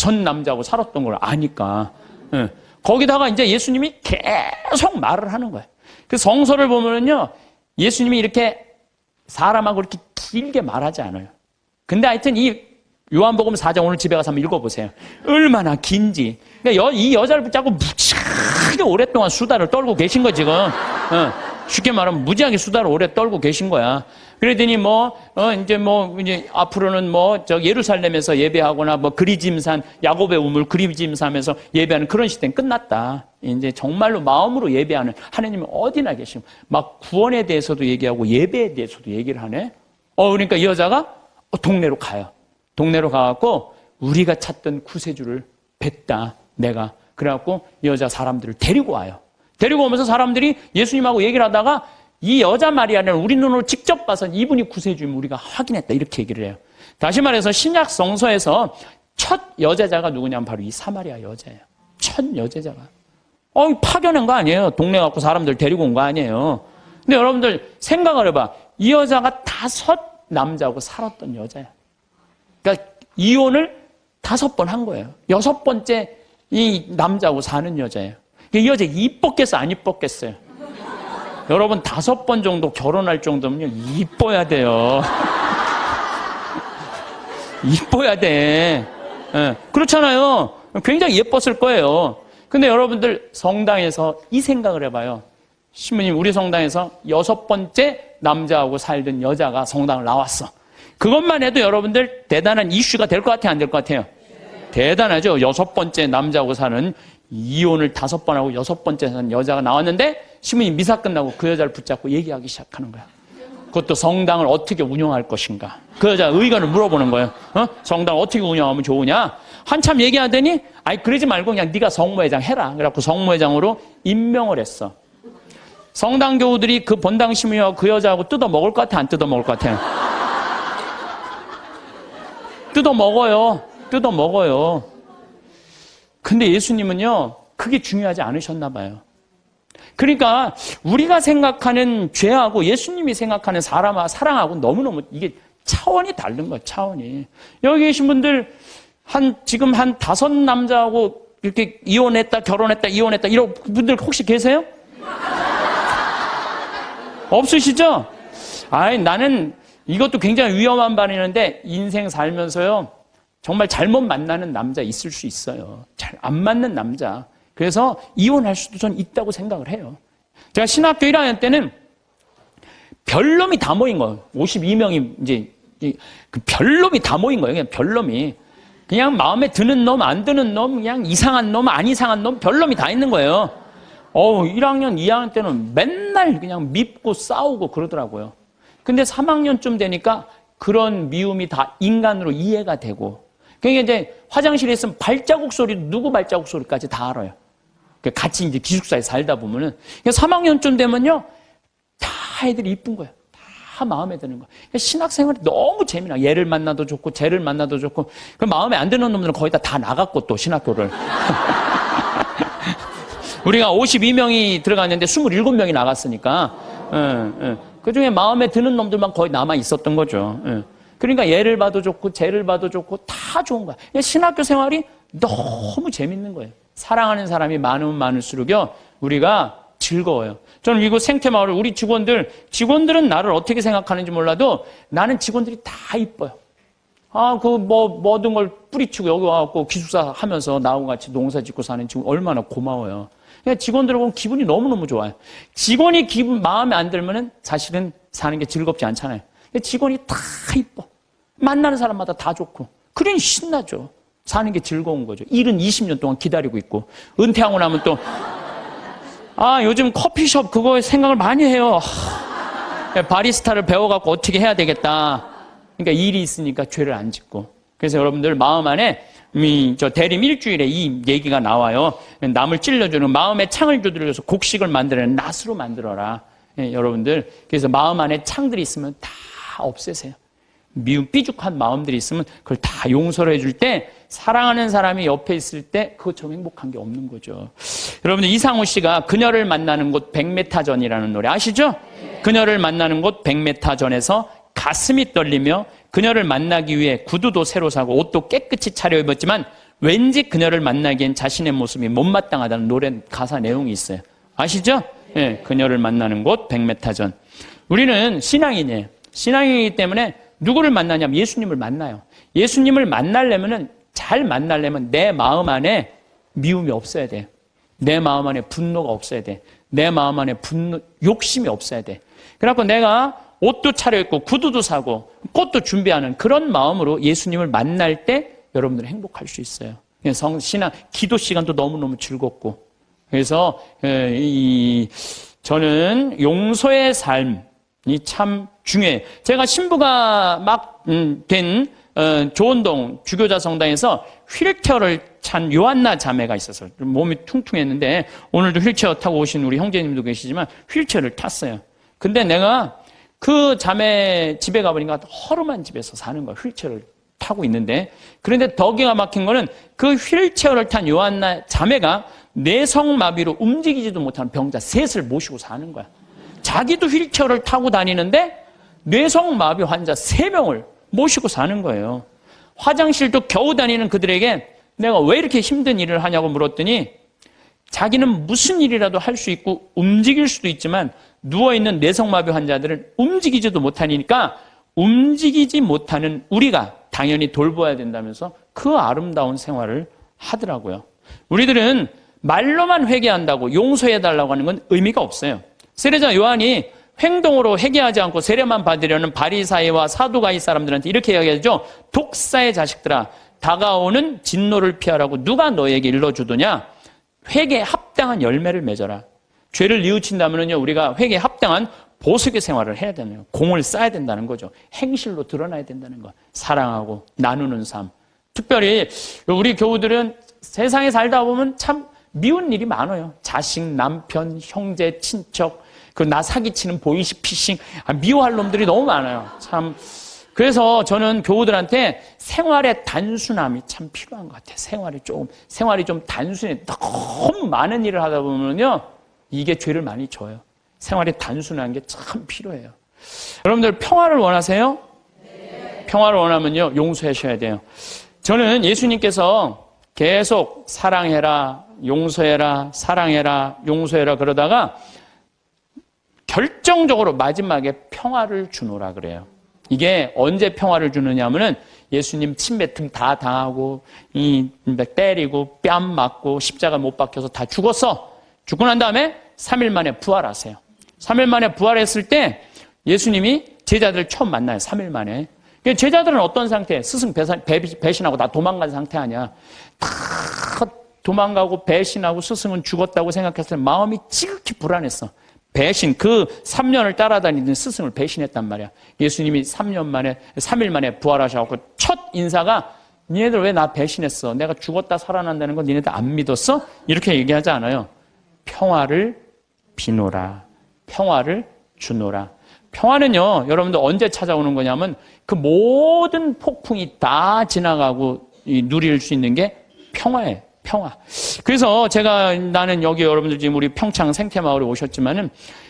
5 남자하고 살았던 걸 아니까. 예. 거기다가 이제 예수님이 계속 말을 하는 거예요. 그 성서를 보면은요, 예수님이 이렇게 사람하고 이렇게 길게 말하지 않아요. 근데 하여튼 이 요한복음 4장 오늘 집에 가서 한번 읽어보세요. 얼마나 긴지. 그러니까 이 여자를 붙잡고 무지하게 오랫동안 수다를 떨고 계신 거 지금. 쉽게 말하면 무지하게 수다를 오래 떨고 계신 거야. 그러더니 이제 앞으로는 예루살렘에서 예배하거나 그리짐산, 야곱의 우물 그리짐산에서 예배하는 그런 시대는 끝났다. 이제 정말로 마음으로 예배하는 하나님은 어디나 계시고 막 구원에 대해서도 얘기하고 예배에 대해서도 얘기를 하네. 그러니까 이 여자가 동네로 가요. 동네로 가갖고 우리가 찾던 구세주를 뵀다, 내가. 그래갖고 이 여자 사람들을 데리고 와요. 데리고 오면서 사람들이 예수님하고 얘기를 하다가 이 여자 마리아는 우리 눈으로 직접 봐서 이분이 구세주임을 우리가 확인했다. 이렇게 얘기를 해요. 다시 말해서 신약 성서에서 첫 여제자가 누구냐면 바로 이 사마리아 여자예요. 첫 여제자가. 파견한 거 아니에요. 동네 갖고 사람들 데리고 온 거 아니에요. 근데 여러분들 생각을 해봐. 이 여자가 5 남자하고 살았던 여자예요. 그러니까 이혼을 5번 한 거예요. 6번째 이 남자하고 사는 여자예요. 이 여자 이뻤겠어, 안 이뻤겠어요? 여러분 5번 정도 결혼할 정도면요 이뻐야 돼요. 이뻐야 돼. 네, 그렇잖아요. 굉장히 예뻤을 거예요. 근데 여러분들 성당에서 이 생각을 해봐요. 신부님, 우리 성당에서 6번째 남자하고 살던 여자가 성당을 나왔어. 그것만 해도 여러분들 대단한 이슈가 될 것 같아요, 안 될 것 같아요? 대단하죠. 6번째 남자하고 사는 이혼을 5번 하고 6번째 사는 여자가 나왔는데 신부님 미사 끝나고 그 여자를 붙잡고 얘기하기 시작하는 거야. 그것도 성당을 어떻게 운영할 것인가. 그 여자 의견을 물어보는 거예요. 성당 어떻게 운영하면 좋으냐. 한참 얘기하더니 그러지 말고 그냥 네가 성모회장 해라. 그래갖고 성모회장으로 임명을 했어. 성당 교우들이 그 본당 신부님하고 그 여자하고 뜯어 먹을 것 같아, 안 뜯어 먹을 것 같아요? 뜯어 먹어요. 근데 예수님은요, 그게 중요하지 않으셨나 봐요. 그러니까 우리가 생각하는 죄하고 예수님이 생각하는 사랑하고 너무너무 이게 차원이 다른 거예요, 차원이. 여기 계신 분들 지금 한 5 남자하고 이렇게 이혼했다, 결혼했다, 이혼했다 이런 분들 혹시 계세요? 없으시죠? 나는 이것도 굉장히 위험한 반이는데 인생 살면서요, 정말 잘못 만나는 남자 있을 수 있어요. 잘 안 맞는 남자. 그래서 이혼할 수도 전 있다고 생각을 해요. 제가 신학교 1학년 때는 별놈이 다 모인 거예요. 52명이 이제 그 별놈이 다 모인 거예요. 그냥 별놈이. 그냥 마음에 드는 놈, 안 드는 놈, 그냥 이상한 놈, 안 이상한 놈, 별놈이 다 있는 거예요. 1학년, 2학년 때는 맨날 그냥 밉고 싸우고 그러더라고요. 근데 3학년쯤 되니까 그런 미움이 다 인간으로 이해가 되고, 그러니까 이제 화장실에 있으면 발자국 소리, 누구 발자국 소리까지 다 알아요. 같이 이제 기숙사에 살다 보면은. 3학년쯤 되면요, 다 애들이 이쁜 거예요. 다 마음에 드는 거예요. 신학생활이 너무 재미나. 얘를 만나도 좋고, 쟤를 만나도 좋고, 그 마음에 안 드는 놈들은 거의 다 나갔고, 또 신학교를. 우리가 52명이 들어갔는데 27명이 나갔으니까, 그 중에 마음에 드는 놈들만 거의 남아 있었던 거죠. 그러니까 얘를 봐도 좋고 쟤를 봐도 좋고 다 좋은 거야. 신학교 생활이 너무 재밌는 거예요. 사랑하는 사람이 많으면 많을수록요 우리가 즐거워요. 저는 이곳 생태마을 우리 직원들은 나를 어떻게 생각하는지 몰라도 나는 직원들이 다 이뻐요. 모든 걸 뿌리치고 여기 와갖고 기숙사 하면서 나하고 같이 농사 짓고 사는 직원 얼마나 고마워요. 그냥 직원들을 보면 기분이 너무너무 좋아요. 직원이 마음에 안 들면은 사실은 사는 게 즐겁지 않잖아요. 직원이 다 이뻐. 만나는 사람마다 다 좋고. 그러니 신나죠. 사는 게 즐거운 거죠. 일은 20년 동안 기다리고 있고. 은퇴하고 나면 또, 요즘 커피숍 그거 생각을 많이 해요. 바리스타를 배워갖고 어떻게 해야 되겠다. 그러니까 일이 있으니까 죄를 안 짓고. 그래서 여러분들 마음 안에 저 대림 일주일에 이 얘기가 나와요. 남을 찔러주는 마음에 창을 두드려서 곡식을 만들어낸 낫으로 만들어라. 예, 여러분들. 그래서 마음 안에 창들이 있으면 다 없애세요. 미움, 삐죽한 마음들이 있으면 그걸 다 용서를 해줄 때 사랑하는 사람이 옆에 있을 때 그것처럼 행복한 게 없는 거죠. 여러분들 이상우 씨가 그녀를 만나는 곳 100m 전이라는 노래 아시죠? 그녀를 만나는 곳 100m 전에서 가슴이 떨리며 그녀를 만나기 위해 구두도 새로 사고 옷도 깨끗이 차려입었지만 왠지 그녀를 만나기엔 자신의 모습이 못마땅하다는 노래 가사 내용이 있어요. 아시죠? 예, 그녀를 만나는 곳 100m 전. 우리는 신앙인이에요. 신앙이기 때문에 누구를 만나냐면 예수님을 만나요. 예수님을 만나려면은 잘 만나려면 내 마음 안에 미움이 없어야 돼요. 내 마음 안에 분노가 없어야 돼. 내 마음 안에 욕심이 없어야 돼. 그래갖고 내가 옷도 차려입고 구두도 사고 꽃도 준비하는 그런 마음으로 예수님을 만날 때 여러분들은 행복할 수 있어요. 신앙, 기도 시간도 너무너무 즐겁고. 그래서 저는 용서의 삶이 참 중요해요. 제가 신부가 막 된 조원동 주교자 성당에서 휠체어를 찬 요한나 자매가 있어서 몸이 퉁퉁했는데 오늘도 휠체어 타고 오신 우리 형제님도 계시지만 휠체어를 탔어요. 근데 내가 그 자매 집에 가보니까 허름한 집에서 사는 거야. 휠체어를 타고 있는데. 그런데 더 기가 막힌 거는 그 휠체어를 탄 요한나 자매가 뇌성마비로 움직이지도 못하는 병자 셋을 모시고 사는 거야. 자기도 휠체어를 타고 다니는데 뇌성마비 환자 3명을 모시고 사는 거예요. 화장실도 겨우 다니는 그들에게 내가 왜 이렇게 힘든 일을 하냐고 물었더니 자기는 무슨 일이라도 할 수 있고 움직일 수도 있지만 누워있는 뇌성마비 환자들은 움직이지도 못하니까 움직이지 못하는 우리가 당연히 돌봐야 된다면서 그 아름다운 생활을 하더라고요. 우리들은 말로만 회개한다고 용서해달라고 하는 건 의미가 없어요. 세례자 요한이 행동으로 회개하지 않고 세례만 받으려는 바리사이와 사두가이 사람들한테 이렇게 이야기하죠. 독사의 자식들아, 다가오는 진노를 피하라고 누가 너에게 일러주더냐? 회개에 합당한 열매를 맺어라. 죄를 뉘우친다면요, 우리가 회개에 합당한 보석의 생활을 해야 되는 거예요. 공을 쌓아야 된다는 거죠. 행실로 드러나야 된다는 거. 사랑하고 나누는 삶. 특별히 우리 교우들은 세상에 살다 보면 참 미운 일이 많아요. 자식, 남편, 형제, 친척, 나 사기치는 보이스피싱, 미워할 놈들이 너무 많아요. 참. 그래서 저는 교우들한테 생활의 단순함이 참 필요한 것 같아요. 생활이 좀 단순해. 너무 많은 일을 하다 보면요, 이게 죄를 많이 져요. 생활이 단순한 게 참 필요해요. 여러분들 평화를 원하세요? 네. 평화를 원하면요, 용서하셔야 돼요. 저는 예수님께서 계속 사랑해라, 용서해라, 사랑해라, 용서해라 그러다가 결정적으로 마지막에 평화를 주노라 그래요. 이게 언제 평화를 주느냐 하면은 예수님 침뱉음 다 당하고 때리고 뺨 맞고 십자가 못 박혀서 다 죽었어. 죽고 난 다음에 3일 만에 부활하세요. 3일 만에 부활했을 때 예수님이 제자들 처음 만나요. 3일 만에. 제자들은 어떤 상태? 스승 배신하고 다 도망간 상태 아니야. 다 도망가고 배신하고 스승은 죽었다고 생각했을 때 마음이 지극히 불안했어. 배신, 그 3년을 따라다니던 스승을 배신했단 말이야. 예수님이 3일 만에 부활하셔서 첫 인사가 니네들 왜 나 배신했어? 내가 죽었다 살아난다는 거 니네들 안 믿었어? 이렇게 얘기하지 않아요. 평화를 비노라. 평화를 주노라. 평화는요, 여러분들 언제 찾아오는 거냐면 그 모든 폭풍이 다 지나가고 누릴 수 있는 게 평화예요. 평화. 그래서 나는 여기 여러분들 지금 우리 평창 생태마을에 오셨지만은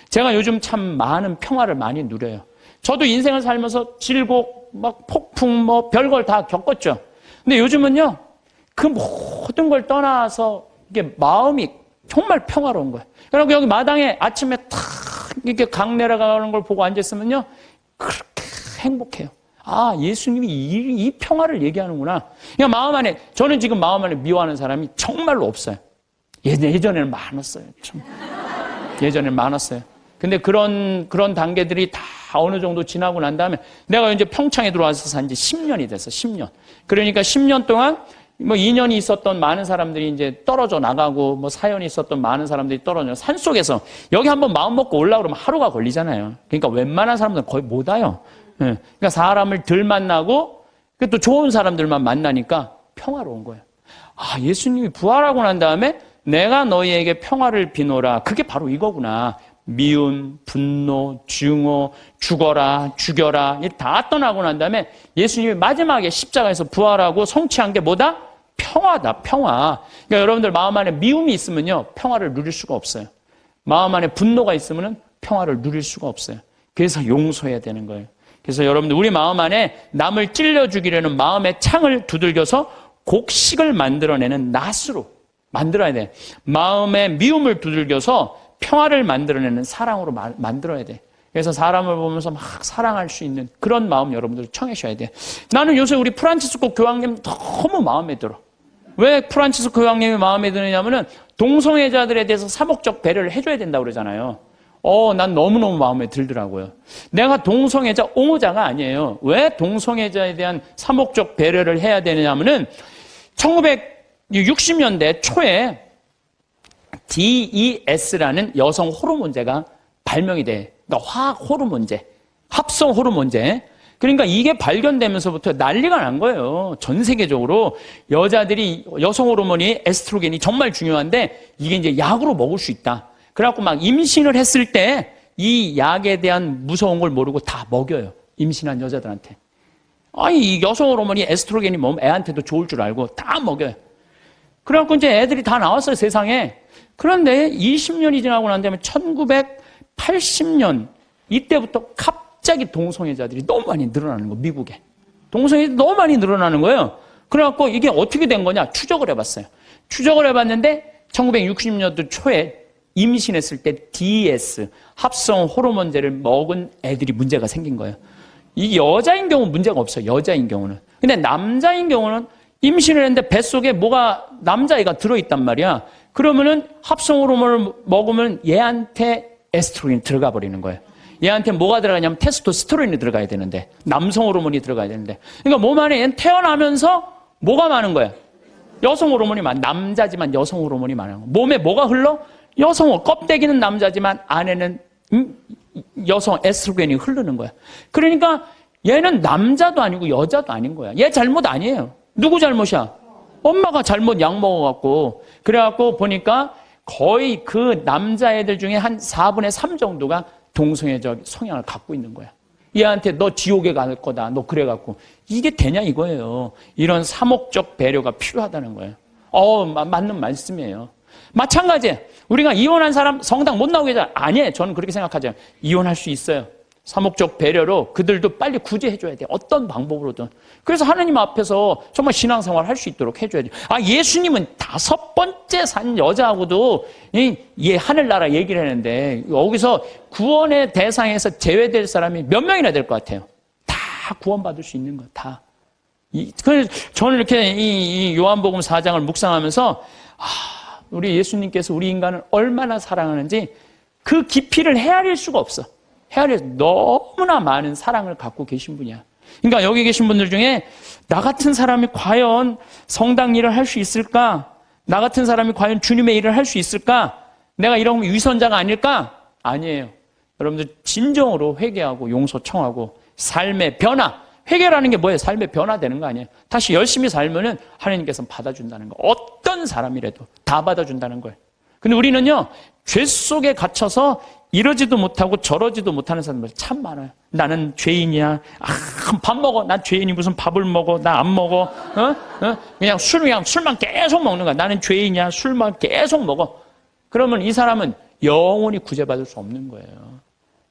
제가 요즘 참 많은 평화를 많이 누려요. 저도 인생을 살면서 질곡, 막 폭풍, 별걸 다 겪었죠. 근데 요즘은요, 그 모든 걸 떠나서 이게 마음이 정말 평화로운 거예요. 그리고 여기 마당에 아침에 탁 이렇게 강 내려가는 걸 보고 앉았으면요, 그렇게 행복해요. 아, 예수님이 이 평화를 얘기하는구나. 그러니까 마음 안에, 저는 지금 마음 안에 미워하는 사람이 정말로 없어요. 예전에는 많았어요. 참. 예전에는 많았어요. 근데 그런 단계들이 다 어느 정도 지나고 난 다음에 내가 이제 평창에 들어와서 산 지 10년이 됐어, 10년. 그러니까 10년 동안 2년이 있었던 많은 사람들이 이제 떨어져 나가고 사연이 있었던 많은 사람들이 떨어져 산속에서 여기 한번 마음 먹고 올라오면 하루가 걸리잖아요. 그러니까 웬만한 사람들은 거의 못 와요. 그러니까 사람을 덜 만나고 또 좋은 사람들만 만나니까 평화로운 거예요. 아, 예수님이 부활하고 난 다음에 내가 너희에게 평화를 비노라. 그게 바로 이거구나. 미움, 분노, 증오, 죽어라, 죽여라 다 떠나고 난 다음에 예수님이 마지막에 십자가에서 부활하고 성취한 게 뭐다? 평화다, 평화. 그러니까 여러분들 마음 안에 미움이 있으면요, 평화를 누릴 수가 없어요. 마음 안에 분노가 있으면 평화를 누릴 수가 없어요. 그래서 용서해야 되는 거예요. 그래서 여러분들 우리 마음 안에 남을 찔러 죽이려는 마음의 창을 두들겨서 곡식을 만들어내는 낫으로 만들어야 돼. 마음의 미움을 두들겨서 평화를 만들어내는 사랑으로 만들어야 돼. 그래서 사람을 보면서 막 사랑할 수 있는 그런 마음 여러분들 청하셔야 돼. 나는 요새 우리 프란치스코 교황님 너무 마음에 들어. 왜 프란치스코 교황님이 마음에 드느냐면은 동성애자들에 대해서 사목적 배려를 해줘야 된다고 그러잖아요. 난 너무너무 마음에 들더라고요. 내가 동성애자 옹호자가 아니에요. 왜 동성애자에 대한 사목적 배려를 해야 되느냐면은 1960년대 초에 DES라는 여성 호르몬제가 발명이 돼. 그러니까 화학 호르몬제, 합성 호르몬제. 그러니까 이게 발견되면서부터 난리가 난 거예요. 전 세계적으로 여자들이 여성 호르몬이 에스트로겐이 정말 중요한데 이게 이제 약으로 먹을 수 있다. 그래갖고 막 임신을 했을 때 이 약에 대한 무서운 걸 모르고 다 먹여요. 임신한 여자들한테. 이 여성 호르몬이 에스트로겐이 먹으면 애한테도 좋을 줄 알고 다 먹여요. 그래갖고 이제 애들이 다 나왔어요, 세상에. 그런데 20년이 지나고 난 다음에 1980년 이때부터 갑자기 동성애자들이 너무 많이 늘어나는 거예요, 미국에. 동성애자들이 너무 많이 늘어나는 거예요. 그래갖고 이게 어떻게 된 거냐? 추적을 해봤어요. 추적을 해봤는데 1960년도 초에 임신했을 때 DES, 합성 호르몬제를 먹은 애들이 문제가 생긴 거예요. 이 여자인 경우는 문제가 없어요, 여자인 경우는. 근데 남자인 경우는 임신을 했는데 뱃속에 뭐가 남자애가 들어있단 말이야. 그러면은 합성 호르몬을 먹으면 얘한테 에스트로겐이 들어가 버리는 거예요. 얘한테 뭐가 들어가냐면 테스토스테론이 들어가야 되는데, 남성 호르몬이 들어가야 되는데. 그러니까 몸 안에 얘는 태어나면서 뭐가 많은 거야? 여성 호르몬이 남자지만 여성 호르몬이 많은 거야. 몸에 뭐가 흘러? 여성 껍데기는 남자지만 안에는 여성 에스트로겐이 흐르는 거야. 그러니까 얘는 남자도 아니고 여자도 아닌 거야. 얘 잘못 아니에요. 누구 잘못이야? 엄마가 잘못 약 먹어갖고. 그래갖고 보니까 거의 그 남자애들 중에 한 4분의 3 정도가 동성애적 성향을 갖고 있는 거야. 얘한테 너 지옥에 갈 거다. 너 그래갖고. 이게 되냐 이거예요. 이런 사목적 배려가 필요하다는 거예요. 맞는 말씀이에요. 마찬가지예요. 우리가 이혼한 사람 성당 못 나오게 하잖아요. 아니에요. 저는 그렇게 생각하죠. 이혼할 수 있어요. 사목적 배려로 그들도 빨리 구제해줘야 돼요. 어떤 방법으로든. 그래서 하나님 앞에서 정말 신앙생활 할 수 있도록 해줘야 돼요. 예수님은 5번째 산 여자하고도 하늘나라 얘기를 했는데 여기서 구원의 대상에서 제외될 사람이 몇 명이나 될 것 같아요? 다 구원받을 수 있는 거 다. 그래서 저는 이렇게 이 요한복음 4장을 묵상하면서 우리 예수님께서 우리 인간을 얼마나 사랑하는지 그 깊이를 헤아릴 수가 없어. 너무나 많은 사랑을 갖고 계신 분이야. 그러니까 여기 계신 분들 중에 나 같은 사람이 과연 성당 일을 할 수 있을까? 나 같은 사람이 과연 주님의 일을 할 수 있을까? 내가 이런 위선자가 아닐까? 아니에요. 여러분들 진정으로 회개하고 용서 청하고 삶의 변화. 회개라는 게 뭐예요? 삶의 변화되는 거 아니에요? 다시 열심히 살면은 하나님께서 받아준다는 거. 어떤 사람이라도 다 받아준다는 거예요. 근데 우리는요, 죄 속에 gat혀서 이러지도 못하고 저러지도 못하는 사람들 참 많아요. 나는 죄인이야. 밥 먹어. 난 죄인이 무슨 밥을 먹어. 나 안 먹어. 그냥 술만 계속 먹는 거야. 나는 죄인이야. 술만 계속 먹어. 그러면 이 사람은 영원히 구제받을 수 없는 거예요.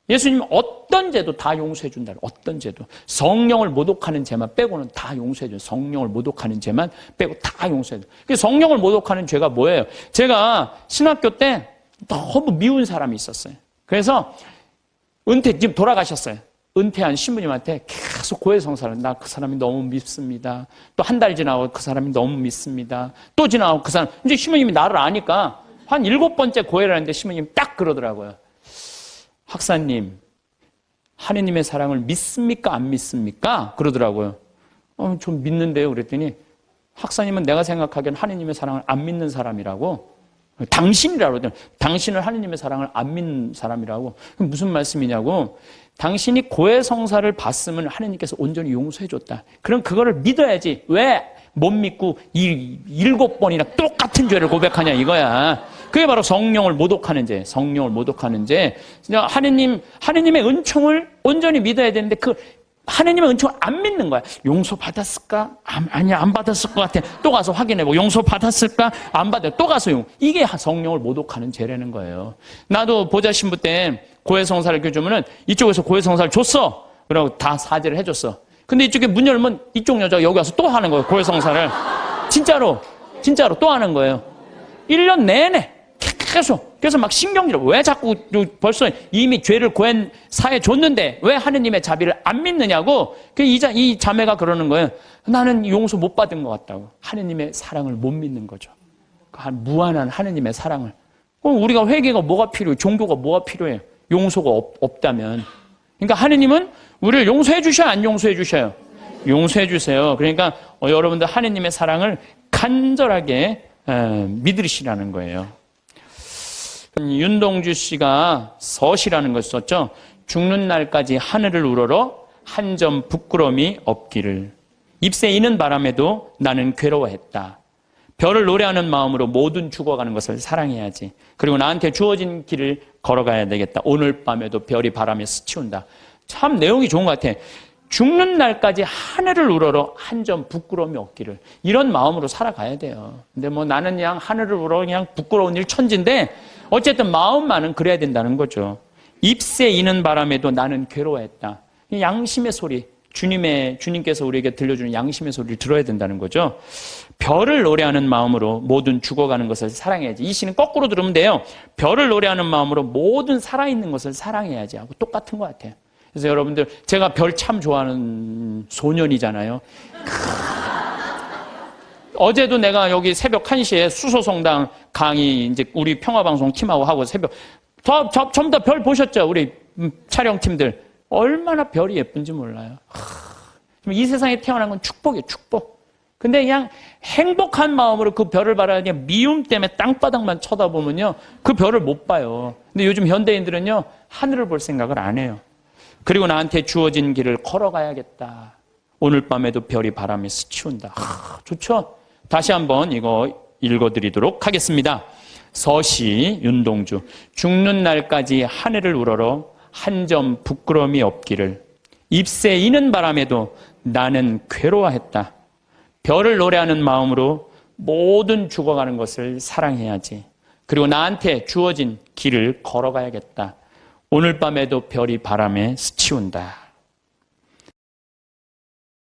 예수님은 어떤 죄도 다 용서해 준다. 어떤 죄도. 성령을 모독하는 죄만 빼고는 다 용서해 줘요. 성령을 모독하는 죄만 빼고 다 용서해 줘요. 성령을 모독하는 죄가 뭐예요? 제가 신학교 때 너무 미운 사람이 있었어요. 그래서 지금 돌아가셨어요. 은퇴한 신부님한테 계속 고해성사를. 나 그 사람이 너무 밉습니다. 또 한 달 지나고 그 사람이 너무 밉습니다. 또 지나고 그 사람. 이제 신부님이 나를 아니까 한 7번째 고해를 하는데 신부님이 딱 그러더라고요. 학사님, 하느님의 사랑을 믿습니까? 안 믿습니까? 그러더라고요. 좀 믿는데요. 그랬더니 학사님은 내가 생각하기엔 하느님의 사랑을 안 믿는 사람이라고. 당신이라고 그러더니 당신은 하느님의 사랑을 안 믿는 사람이라고. 무슨 말씀이냐고. 당신이 고해성사를 봤으면 하느님께서 온전히 용서해줬다. 그럼 그거를 믿어야지. 왜 못 믿고 7번이나 똑같은 죄를 고백하냐 이거야. 그게 바로 성령을 모독하는 죄. 성령을 모독하는 죄. 하느님의 은총을 온전히 믿어야 되는데 그 하느님의 은총을 안 믿는 거야. 용서 받았을까? 아니야, 안 받았을 것 같아. 또 가서 확인해보고 용서 받았을까? 안 받아. 또 가서 이게 성령을 모독하는 죄라는 거예요. 나도 보좌 신부 때 고해성사를 교주면은 이쪽에서 고해성사를 줬어. 그러고 다 사죄를 해줬어. 근데 이쪽에 문 열면 이쪽 여자가 여기 와서 또 하는 거예요. 고해성사를. 진짜로 또 하는 거예요. 1년 내내 계속. 그래서 막 신경질. 왜 자꾸 벌써 이미 죄를 고해사에 줬는데 왜 하느님의 자비를 안 믿느냐고. 이 자매가 그러는 거예요. 나는 용서 못 받은 것 같다고. 하느님의 사랑을 못 믿는 거죠. 무한한 하느님의 사랑을. 그럼 우리가 회개가 뭐가 필요해? 종교가 뭐가 필요해? 용서가 없다면. 그러니까 하느님은 우리를 용서해 주셔야 안 용서해 주셔요? 용서해 주세요. 그러니까 여러분들 하느님의 사랑을 간절하게 믿으시라는 거예요. 윤동주 씨가 서시라는 것을 썼죠. 죽는 날까지 하늘을 우러러 한 점 부끄러움이 없기를. 잎새 이는 바람에도 나는 괴로워했다. 별을 노래하는 마음으로 모든 죽어가는 것을 사랑해야지. 그리고 나한테 주어진 길을 걸어가야 되겠다. 오늘 밤에도 별이 바람에 스치운다. 참 내용이 좋은 것 같아. 죽는 날까지 하늘을 우러러 한 점 부끄러움이 없기를. 이런 마음으로 살아가야 돼요. 근데 나는 그냥 하늘을 우러러 그냥 부끄러운 일 천지인데 어쨌든 마음만은 그래야 된다는 거죠. 잎새 이는 바람에도 나는 괴로워했다. 양심의 소리. 주님께서 우리에게 들려주는 양심의 소리를 들어야 된다는 거죠. 별을 노래하는 마음으로 모든 죽어가는 것을 사랑해야지. 이 시는 거꾸로 들으면 돼요. 별을 노래하는 마음으로 모든 살아있는 것을 사랑해야지 하고 똑같은 것 같아요. 그래서 여러분들 제가 별 참 좋아하는 소년이잖아요. 어제도 내가 여기 새벽 1시에 수소성당 강의 이제 우리 평화방송 팀하고 하고 새벽 전부 다 별 보셨죠? 우리 촬영팀들. 얼마나 별이 예쁜지 몰라요. 이 세상에 태어난 건 축복이에요, 축복. 근데 그냥 행복한 마음으로 그 별을 바라야 그냥 미움 때문에 땅바닥만 쳐다보면요, 그 별을 못 봐요. 근데 요즘 현대인들은요, 하늘을 볼 생각을 안 해요. 그리고 나한테 주어진 길을 걸어가야겠다. 오늘 밤에도 별이 바람에 스치운다. 좋죠? 다시 한번 이거 읽어드리도록 하겠습니다. 서시 윤동주. 죽는 날까지 하늘을 우러러 한 점 부끄러움이 없기를. 잎새 이는 바람에도 나는 괴로워했다. 별을 노래하는 마음으로 모든 죽어가는 것을 사랑해야지. 그리고 나한테 주어진 길을 걸어가야겠다. 오늘 밤에도 별이 바람에 스치운다.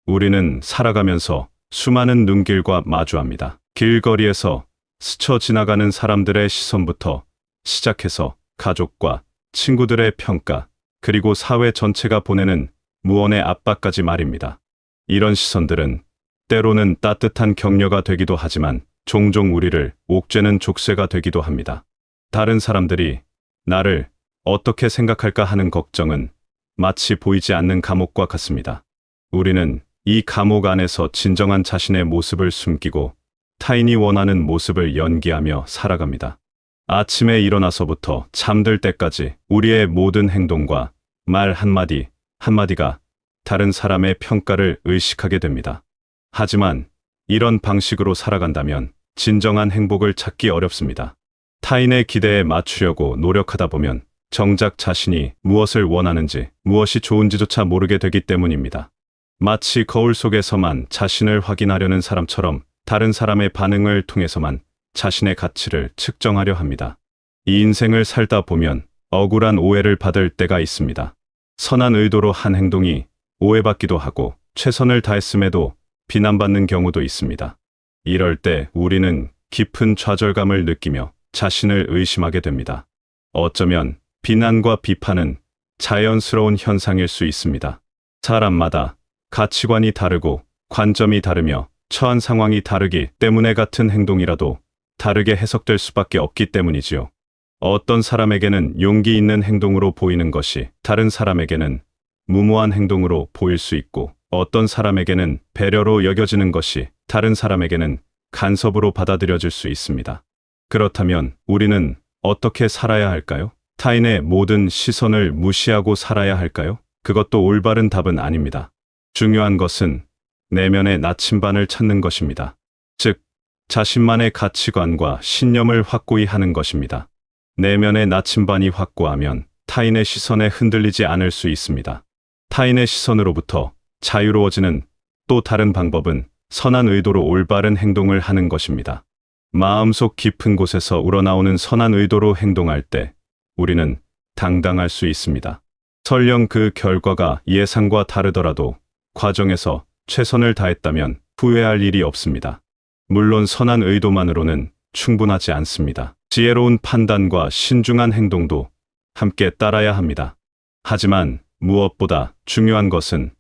우리는 살아가면서 수많은 눈길과 마주합니다. 길거리에서 스쳐 지나가는 사람들의 시선부터 시작해서 가족과 친구들의 평가, 그리고 사회 전체가 보내는 무언의 압박까지 말입니다. 이런 시선들은 때로는 따뜻한 격려가 되기도 하지만 종종 우리를 옥죄는 족쇄가 되기도 합니다. 다른 사람들이 나를 어떻게 생각할까 하는 걱정은 마치 보이지 않는 감옥과 같습니다. 우리는 이 감옥 안에서 진정한 자신의 모습을 숨기고 타인이 원하는 모습을 연기하며 살아갑니다. 아침에 일어나서부터 잠들 때까지 우리의 모든 행동과 말 한마디 한마디가 다른 사람의 평가를 의식하게 됩니다. 하지만 이런 방식으로 살아간다면 진정한 행복을 찾기 어렵습니다. 타인의 기대에 맞추려고 노력하다 보면 정작 자신이 무엇을 원하는지, 무엇이 좋은지조차 모르게 되기 때문입니다. 마치 거울 속에서만 자신을 확인하려는 사람처럼 다른 사람의 반응을 통해서만 자신의 가치를 측정하려 합니다. 이 인생을 살다 보면 억울한 오해를 받을 때가 있습니다. 선한 의도로 한 행동이 오해받기도 하고 최선을 다했음에도 비난받는 경우도 있습니다. 이럴 때 우리는 깊은 좌절감을 느끼며 자신을 의심하게 됩니다. 어쩌면 비난과 비판은 자연스러운 현상일 수 있습니다. 사람마다 가치관이 다르고 관점이 다르며 처한 상황이 다르기 때문에 같은 행동이라도 다르게 해석될 수밖에 없기 때문이지요. 어떤 사람에게는 용기 있는 행동으로 보이는 것이 다른 사람에게는 무모한 행동으로 보일 수 있고, 어떤 사람에게는 배려로 여겨지는 것이 다른 사람에게는 간섭으로 받아들여질 수 있습니다. 그렇다면 우리는 어떻게 살아야 할까요? 타인의 모든 시선을 무시하고 살아야 할까요? 그것도 올바른 답은 아닙니다. 중요한 것은 내면의 나침반을 찾는 것입니다. 즉, 자신만의 가치관과 신념을 확고히 하는 것입니다. 내면의 나침반이 확고하면 타인의 시선에 흔들리지 않을 수 있습니다. 타인의 시선으로부터 자유로워지는 또 다른 방법은 선한 의도로 올바른 행동을 하는 것입니다. 마음속 깊은 곳에서 우러나오는 선한 의도로 행동할 때 우리는 당당할 수 있습니다. 설령 그 결과가 예상과 다르더라도 과정에서 최선을 다했다면 후회할 일이 없습니다. 물론 선한 의도만으로는 충분하지 않습니다. 지혜로운 판단과 신중한 행동도 함께 따라야 합니다. 하지만 무엇보다 중요한 것은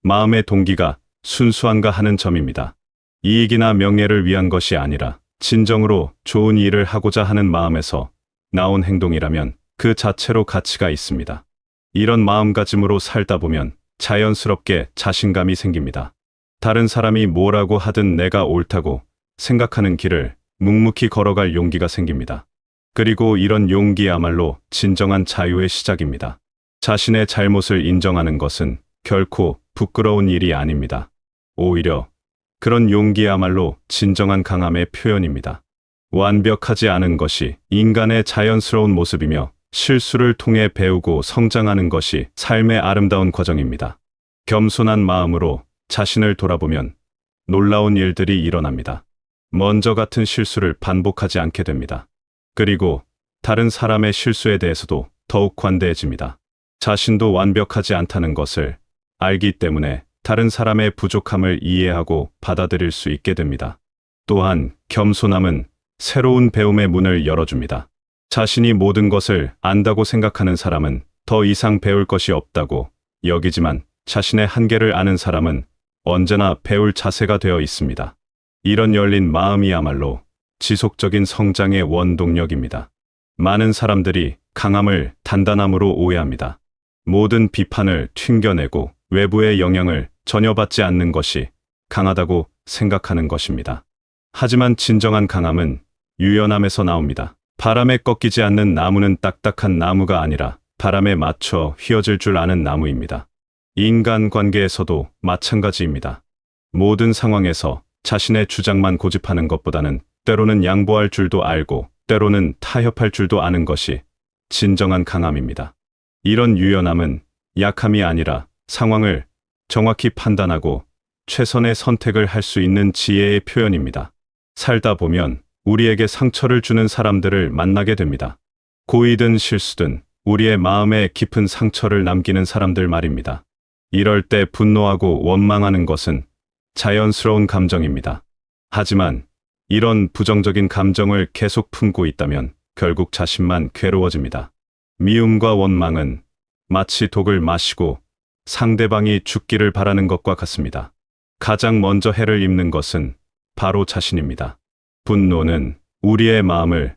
마음의 동기가 순수한가 하는 점입니다. 이익이나 명예를 위한 것이 아니라 진정으로 좋은 일을 하고자 하는 마음에서 나온 행동이라면 그 자체로 가치가 있습니다. 이런 마음가짐으로 살다 보면 자연스럽게 자신감이 생깁니다. 다른 사람이 뭐라고 하든 내가 옳다고 생각하는 길을 묵묵히 걸어갈 용기가 생깁니다. 그리고 이런 용기야말로 진정한 자유의 시작입니다. 자신의 잘못을 인정하는 것은 결코 부끄러운 일이 아닙니다. 오히려 그런 용기야말로 진정한 강함의 표현입니다. 완벽하지 않은 것이 인간의 자연스러운 모습이며 실수를 통해 배우고 성장하는 것이 삶의 아름다운 과정입니다. 겸손한 마음으로 자신을 돌아보면 놀라운 일들이 일어납니다. 먼저 같은 실수를 반복하지 않게 됩니다. 그리고 다른 사람의 실수에 대해서도 더욱 관대해집니다. 자신도 완벽하지 않다는 것을 알기 때문에 다른 사람의 부족함을 이해하고 받아들일 수 있게 됩니다. 또한 겸손함은 새로운 배움의 문을 열어줍니다. 자신이 모든 것을 안다고 생각하는 사람은 더 이상 배울 것이 없다고 여기지만 자신의 한계를 아는 사람은 언제나 배울 자세가 되어 있습니다. 이런 열린 마음이야말로 지속적인 성장의 원동력입니다. 많은 사람들이 강함을 단단함으로 오해합니다. 모든 비판을 튕겨내고 외부의 영향을 전혀 받지 않는 것이 강하다고 생각하는 것입니다. 하지만 진정한 강함은 유연함에서 나옵니다. 바람에 꺾이지 않는 나무는 딱딱한 나무가 아니라 바람에 맞춰 휘어질 줄 아는 나무입니다. 인간관계에서도 마찬가지입니다. 모든 상황에서 자신의 주장만 고집하는 것보다는 때로는 양보할 줄도 알고 때로는 타협할 줄도 아는 것이 진정한 강함입니다. 이런 유연함은 약함이 아니라 상황을 정확히 판단하고 최선의 선택을 할 수 있는 지혜의 표현입니다. 살다 보면 우리에게 상처를 주는 사람들을 만나게 됩니다. 고의든 실수든 우리의 마음에 깊은 상처를 남기는 사람들 말입니다. 이럴 때 분노하고 원망하는 것은 자연스러운 감정입니다. 하지만 이런 부정적인 감정을 계속 품고 있다면 결국 자신만 괴로워집니다. 미움과 원망은 마치 독을 마시고 상대방이 죽기를 바라는 것과 같습니다. 가장 먼저 해를 입는 것은 바로 자신입니다. 분노는 우리의 마음을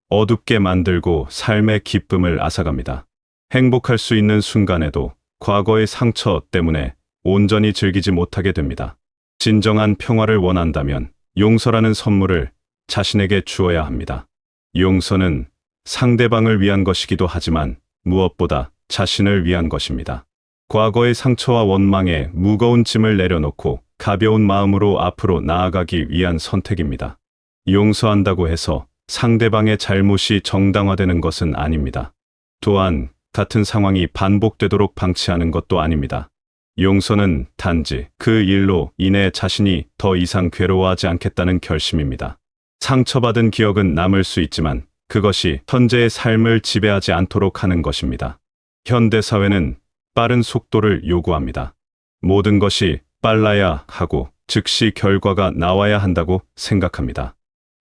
어둡게 만들고 삶의 기쁨을 앗아갑니다. 행복할 수 있는 순간에도 과거의 상처 때문에 온전히 즐기지 못하게 됩니다. 진정한 평화를 원한다면 용서라는 선물을 자신에게 주어야 합니다. 용서는 상대방을 위한 것이기도 하지만 무엇보다 자신을 위한 것입니다. 과거의 상처와 원망에 무거운 짐을 내려놓고 가벼운 마음으로 앞으로 나아가기 위한 선택입니다. 용서한다고 해서 상대방의 잘못이 정당화되는 것은 아닙니다. 또한 같은 상황이 반복되도록 방치하는 것도 아닙니다. 용서는 단지 그 일로 인해 자신이 더 이상 괴로워하지 않겠다는 결심입니다. 상처받은 기억은 남을 수 있지만 그것이 현재의 삶을 지배하지 않도록 하는 것입니다. 현대사회는 빠른 속도를 요구합니다. 모든 것이 빨라야 하고 즉시 결과가 나와야 한다고 생각합니다.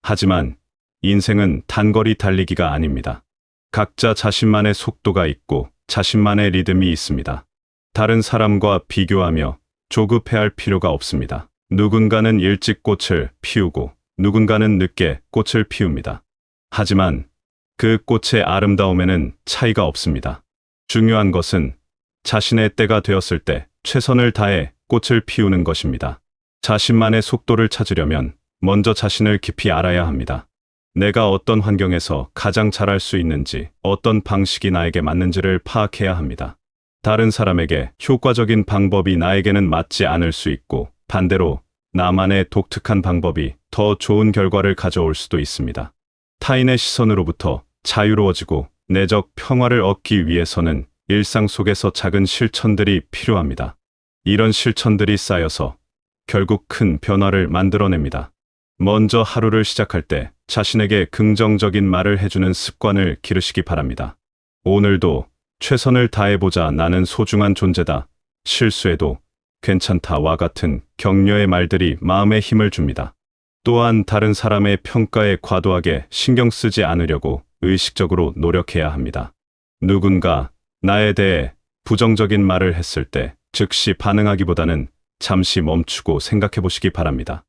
하지만 인생은 단거리 달리기가 아닙니다. 각자 자신만의 속도가 있고 자신만의 리듬이 있습니다. 다른 사람과 비교하며 조급해할 필요가 없습니다. 누군가는 일찍 꽃을 피우고 누군가는 늦게 꽃을 피웁니다. 하지만 그 꽃의 아름다움에는 차이가 없습니다. 중요한 것은 자신의 때가 되었을 때 최선을 다해 꽃을 피우는 것입니다. 자신만의 속도를 찾으려면 먼저 자신을 깊이 알아야 합니다. 내가 어떤 환경에서 가장 잘할 수 있는지, 어떤 방식이 나에게 맞는지를 파악해야 합니다. 다른 사람에게 효과적인 방법이 나에게는 맞지 않을 수 있고 반대로 나만의 독특한 방법이 더 좋은 결과를 가져올 수도 있습니다. 타인의 시선으로부터 자유로워지고 내적 평화를 얻기 위해서는 일상 속에서 작은 실천들이 필요합니다. 이런 실천들이 쌓여서 결국 큰 변화를 만들어냅니다. 먼저 하루를 시작할 때 자신에게 긍정적인 말을 해주는 습관을 기르시기 바랍니다. 오늘도 최선을 다해보자. 나는 소중한 존재다. 실수해도 괜찮다와 같은 격려의 말들이 마음에 힘을 줍니다. 또한 다른 사람의 평가에 과도하게 신경 쓰지 않으려고 의식적으로 노력해야 합니다. 누군가 나에 대해 부정적인 말을 했을 때 즉시 반응하기보다는 잠시 멈추고 생각해 보시기 바랍니다.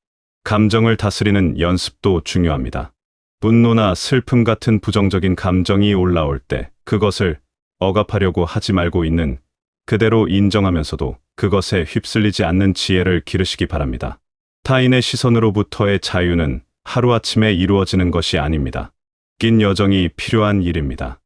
감정을 다스리는 연습도 중요합니다. 분노나 슬픔 같은 부정적인 감정이 올라올 때 그것을 억압하려고 하지 말고 있는 그대로 인정하면서도 그것에 휩쓸리지 않는 지혜를 기르시기 바랍니다. 타인의 시선으로부터의 자유는 하루아침에 이루어지는 것이 아닙니다. 긴 여정이 필요한 일입니다.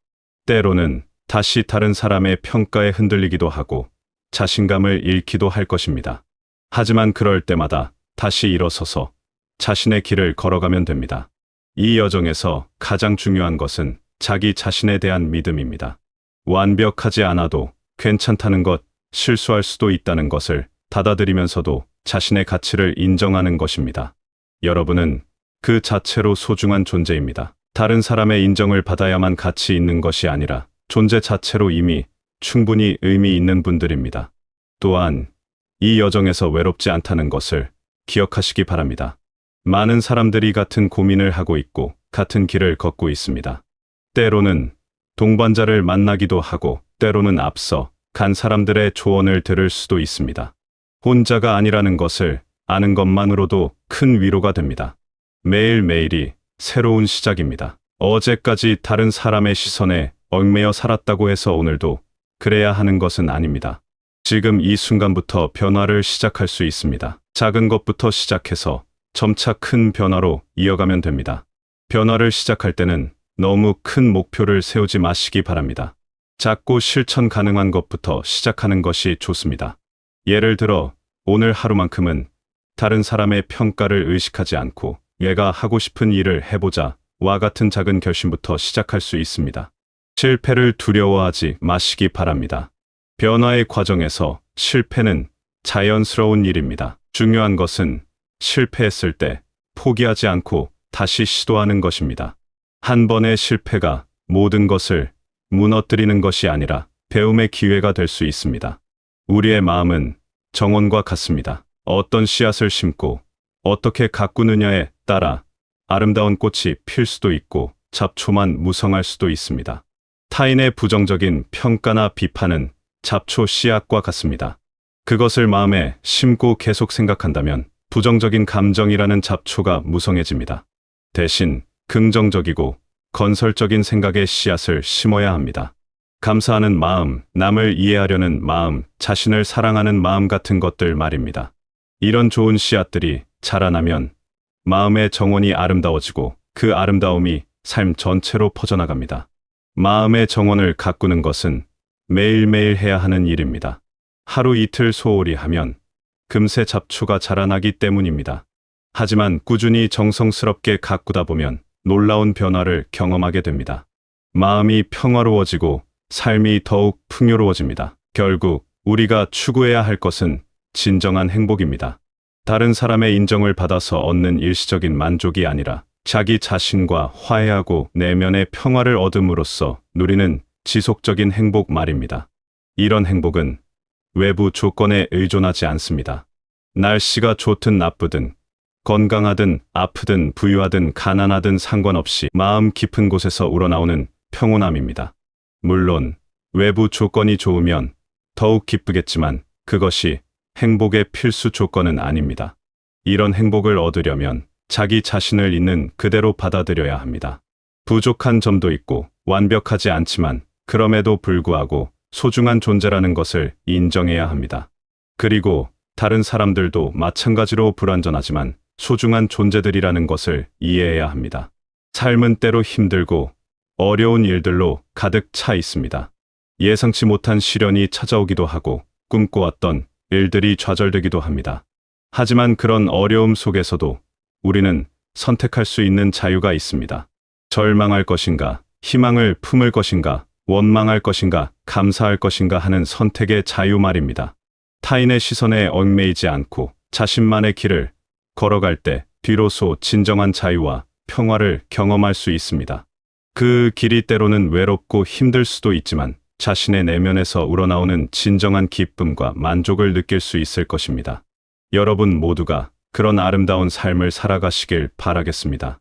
때로는 다시 다른 사람의 평가에 흔들리기도 하고 자신감을 잃기도 할 것입니다. 하지만 그럴 때마다 다시 일어서서 자신의 길을 걸어가면 됩니다. 이 여정에서 가장 중요한 것은 자기 자신에 대한 믿음입니다. 완벽하지 않아도 괜찮다는 것, 실수할 수도 있다는 것을 받아들이면서도 자신의 가치를 인정하는 것입니다. 여러분은 그 자체로 소중한 존재입니다. 다른 사람의 인정을 받아야만 가치 있는 것이 아니라 존재 자체로 이미 충분히 의미 있는 분들입니다. 또한 이 여정에서 외롭지 않다는 것을 기억하시기 바랍니다. 많은 사람들이 같은 고민을 하고 있고 같은 길을 걷고 있습니다. 때로는 동반자를 만나기도 하고 때로는 앞서 간 사람들의 조언을 들을 수도 있습니다. 혼자가 아니라는 것을 아는 것만으로도 큰 위로가 됩니다. 매일매일이 새로운 시작입니다. 어제까지 다른 사람의 시선에 얽매여 살았다고 해서 오늘도 그래야 하는 것은 아닙니다. 지금 이 순간부터 변화를 시작할 수 있습니다. 작은 것부터 시작해서 점차 큰 변화로 이어가면 됩니다. 변화를 시작할 때는 너무 큰 목표를 세우지 마시기 바랍니다. 작고 실천 가능한 것부터 시작하는 것이 좋습니다. 예를 들어 오늘 하루만큼은 다른 사람의 평가를 의식하지 않고 내가 하고 싶은 일을 해보자 와 같은 작은 결심부터 시작할 수 있습니다. 실패를 두려워하지 마시기 바랍니다. 변화의 과정에서 실패는 자연스러운 일입니다. 중요한 것은 실패했을 때 포기하지 않고 다시 시도하는 것입니다. 한 번의 실패가 모든 것을 무너뜨리는 것이 아니라 배움의 기회가 될 수 있습니다. 우리의 마음은 정원과 같습니다. 어떤 씨앗을 심고 어떻게 가꾸느냐에 따라 아름다운 꽃이 필 수도 있고 잡초만 무성할 수도 있습니다. 타인의 부정적인 평가나 비판은 잡초 씨앗과 같습니다. 그것을 마음에 심고 계속 생각한다면 부정적인 감정이라는 잡초가 무성해집니다. 대신 긍정적이고 건설적인 생각의 씨앗을 심어야 합니다. 감사하는 마음, 남을 이해하려는 마음, 자신을 사랑하는 마음 같은 것들 말입니다. 이런 좋은 씨앗들이 자라나면 마음의 정원이 아름다워지고 그 아름다움이 삶 전체로 퍼져나갑니다. 마음의 정원을 가꾸는 것은 매일매일 해야 하는 일입니다. 하루 이틀 소홀히 하면 금세 잡초가 자라나기 때문입니다. 하지만 꾸준히 정성스럽게 가꾸다 보면 놀라운 변화를 경험하게 됩니다. 마음이 평화로워지고 삶이 더욱 풍요로워집니다. 결국 우리가 추구해야 할 것은 진정한 행복입니다. 다른 사람의 인정을 받아서 얻는 일시적인 만족이 아니라 자기 자신과 화해하고 내면의 평화를 얻음으로써 누리는 지속적인 행복 말입니다. 이런 행복은 외부 조건에 의존하지 않습니다. 날씨가 좋든 나쁘든 건강하든 아프든 부유하든 가난하든 상관없이 마음 깊은 곳에서 우러나오는 평온함입니다. 물론 외부 조건이 좋으면 더욱 기쁘겠지만 그것이 행복의 필수 조건은 아닙니다. 이런 행복을 얻으려면 자기 자신을 있는 그대로 받아들여야 합니다. 부족한 점도 있고 완벽하지 않지만 그럼에도 불구하고 소중한 존재라는 것을 인정해야 합니다. 그리고 다른 사람들도 마찬가지로 불완전하지만 소중한 존재들이라는 것을 이해해야 합니다. 삶은 때로 힘들고 어려운 일들로 가득 차 있습니다. 예상치 못한 시련이 찾아오기도 하고 꿈꿔왔던 일들이 좌절되기도 합니다. 하지만 그런 어려움 속에서도 우리는 선택할 수 있는 자유가 있습니다. 절망할 것인가, 희망을 품을 것인가, 원망할 것인가, 감사할 것인가 하는 선택의 자유 말입니다. 타인의 시선에 얽매이지 않고 자신만의 길을 걸어갈 때 비로소 진정한 자유와 평화를 경험할 수 있습니다. 그 길이 때로는 외롭고 힘들 수도 있지만 자신의 내면에서 우러나오는 진정한 기쁨과 만족을 느낄 수 있을 것입니다. 여러분 모두가 그런 아름다운 삶을 살아가시길 바라겠습니다.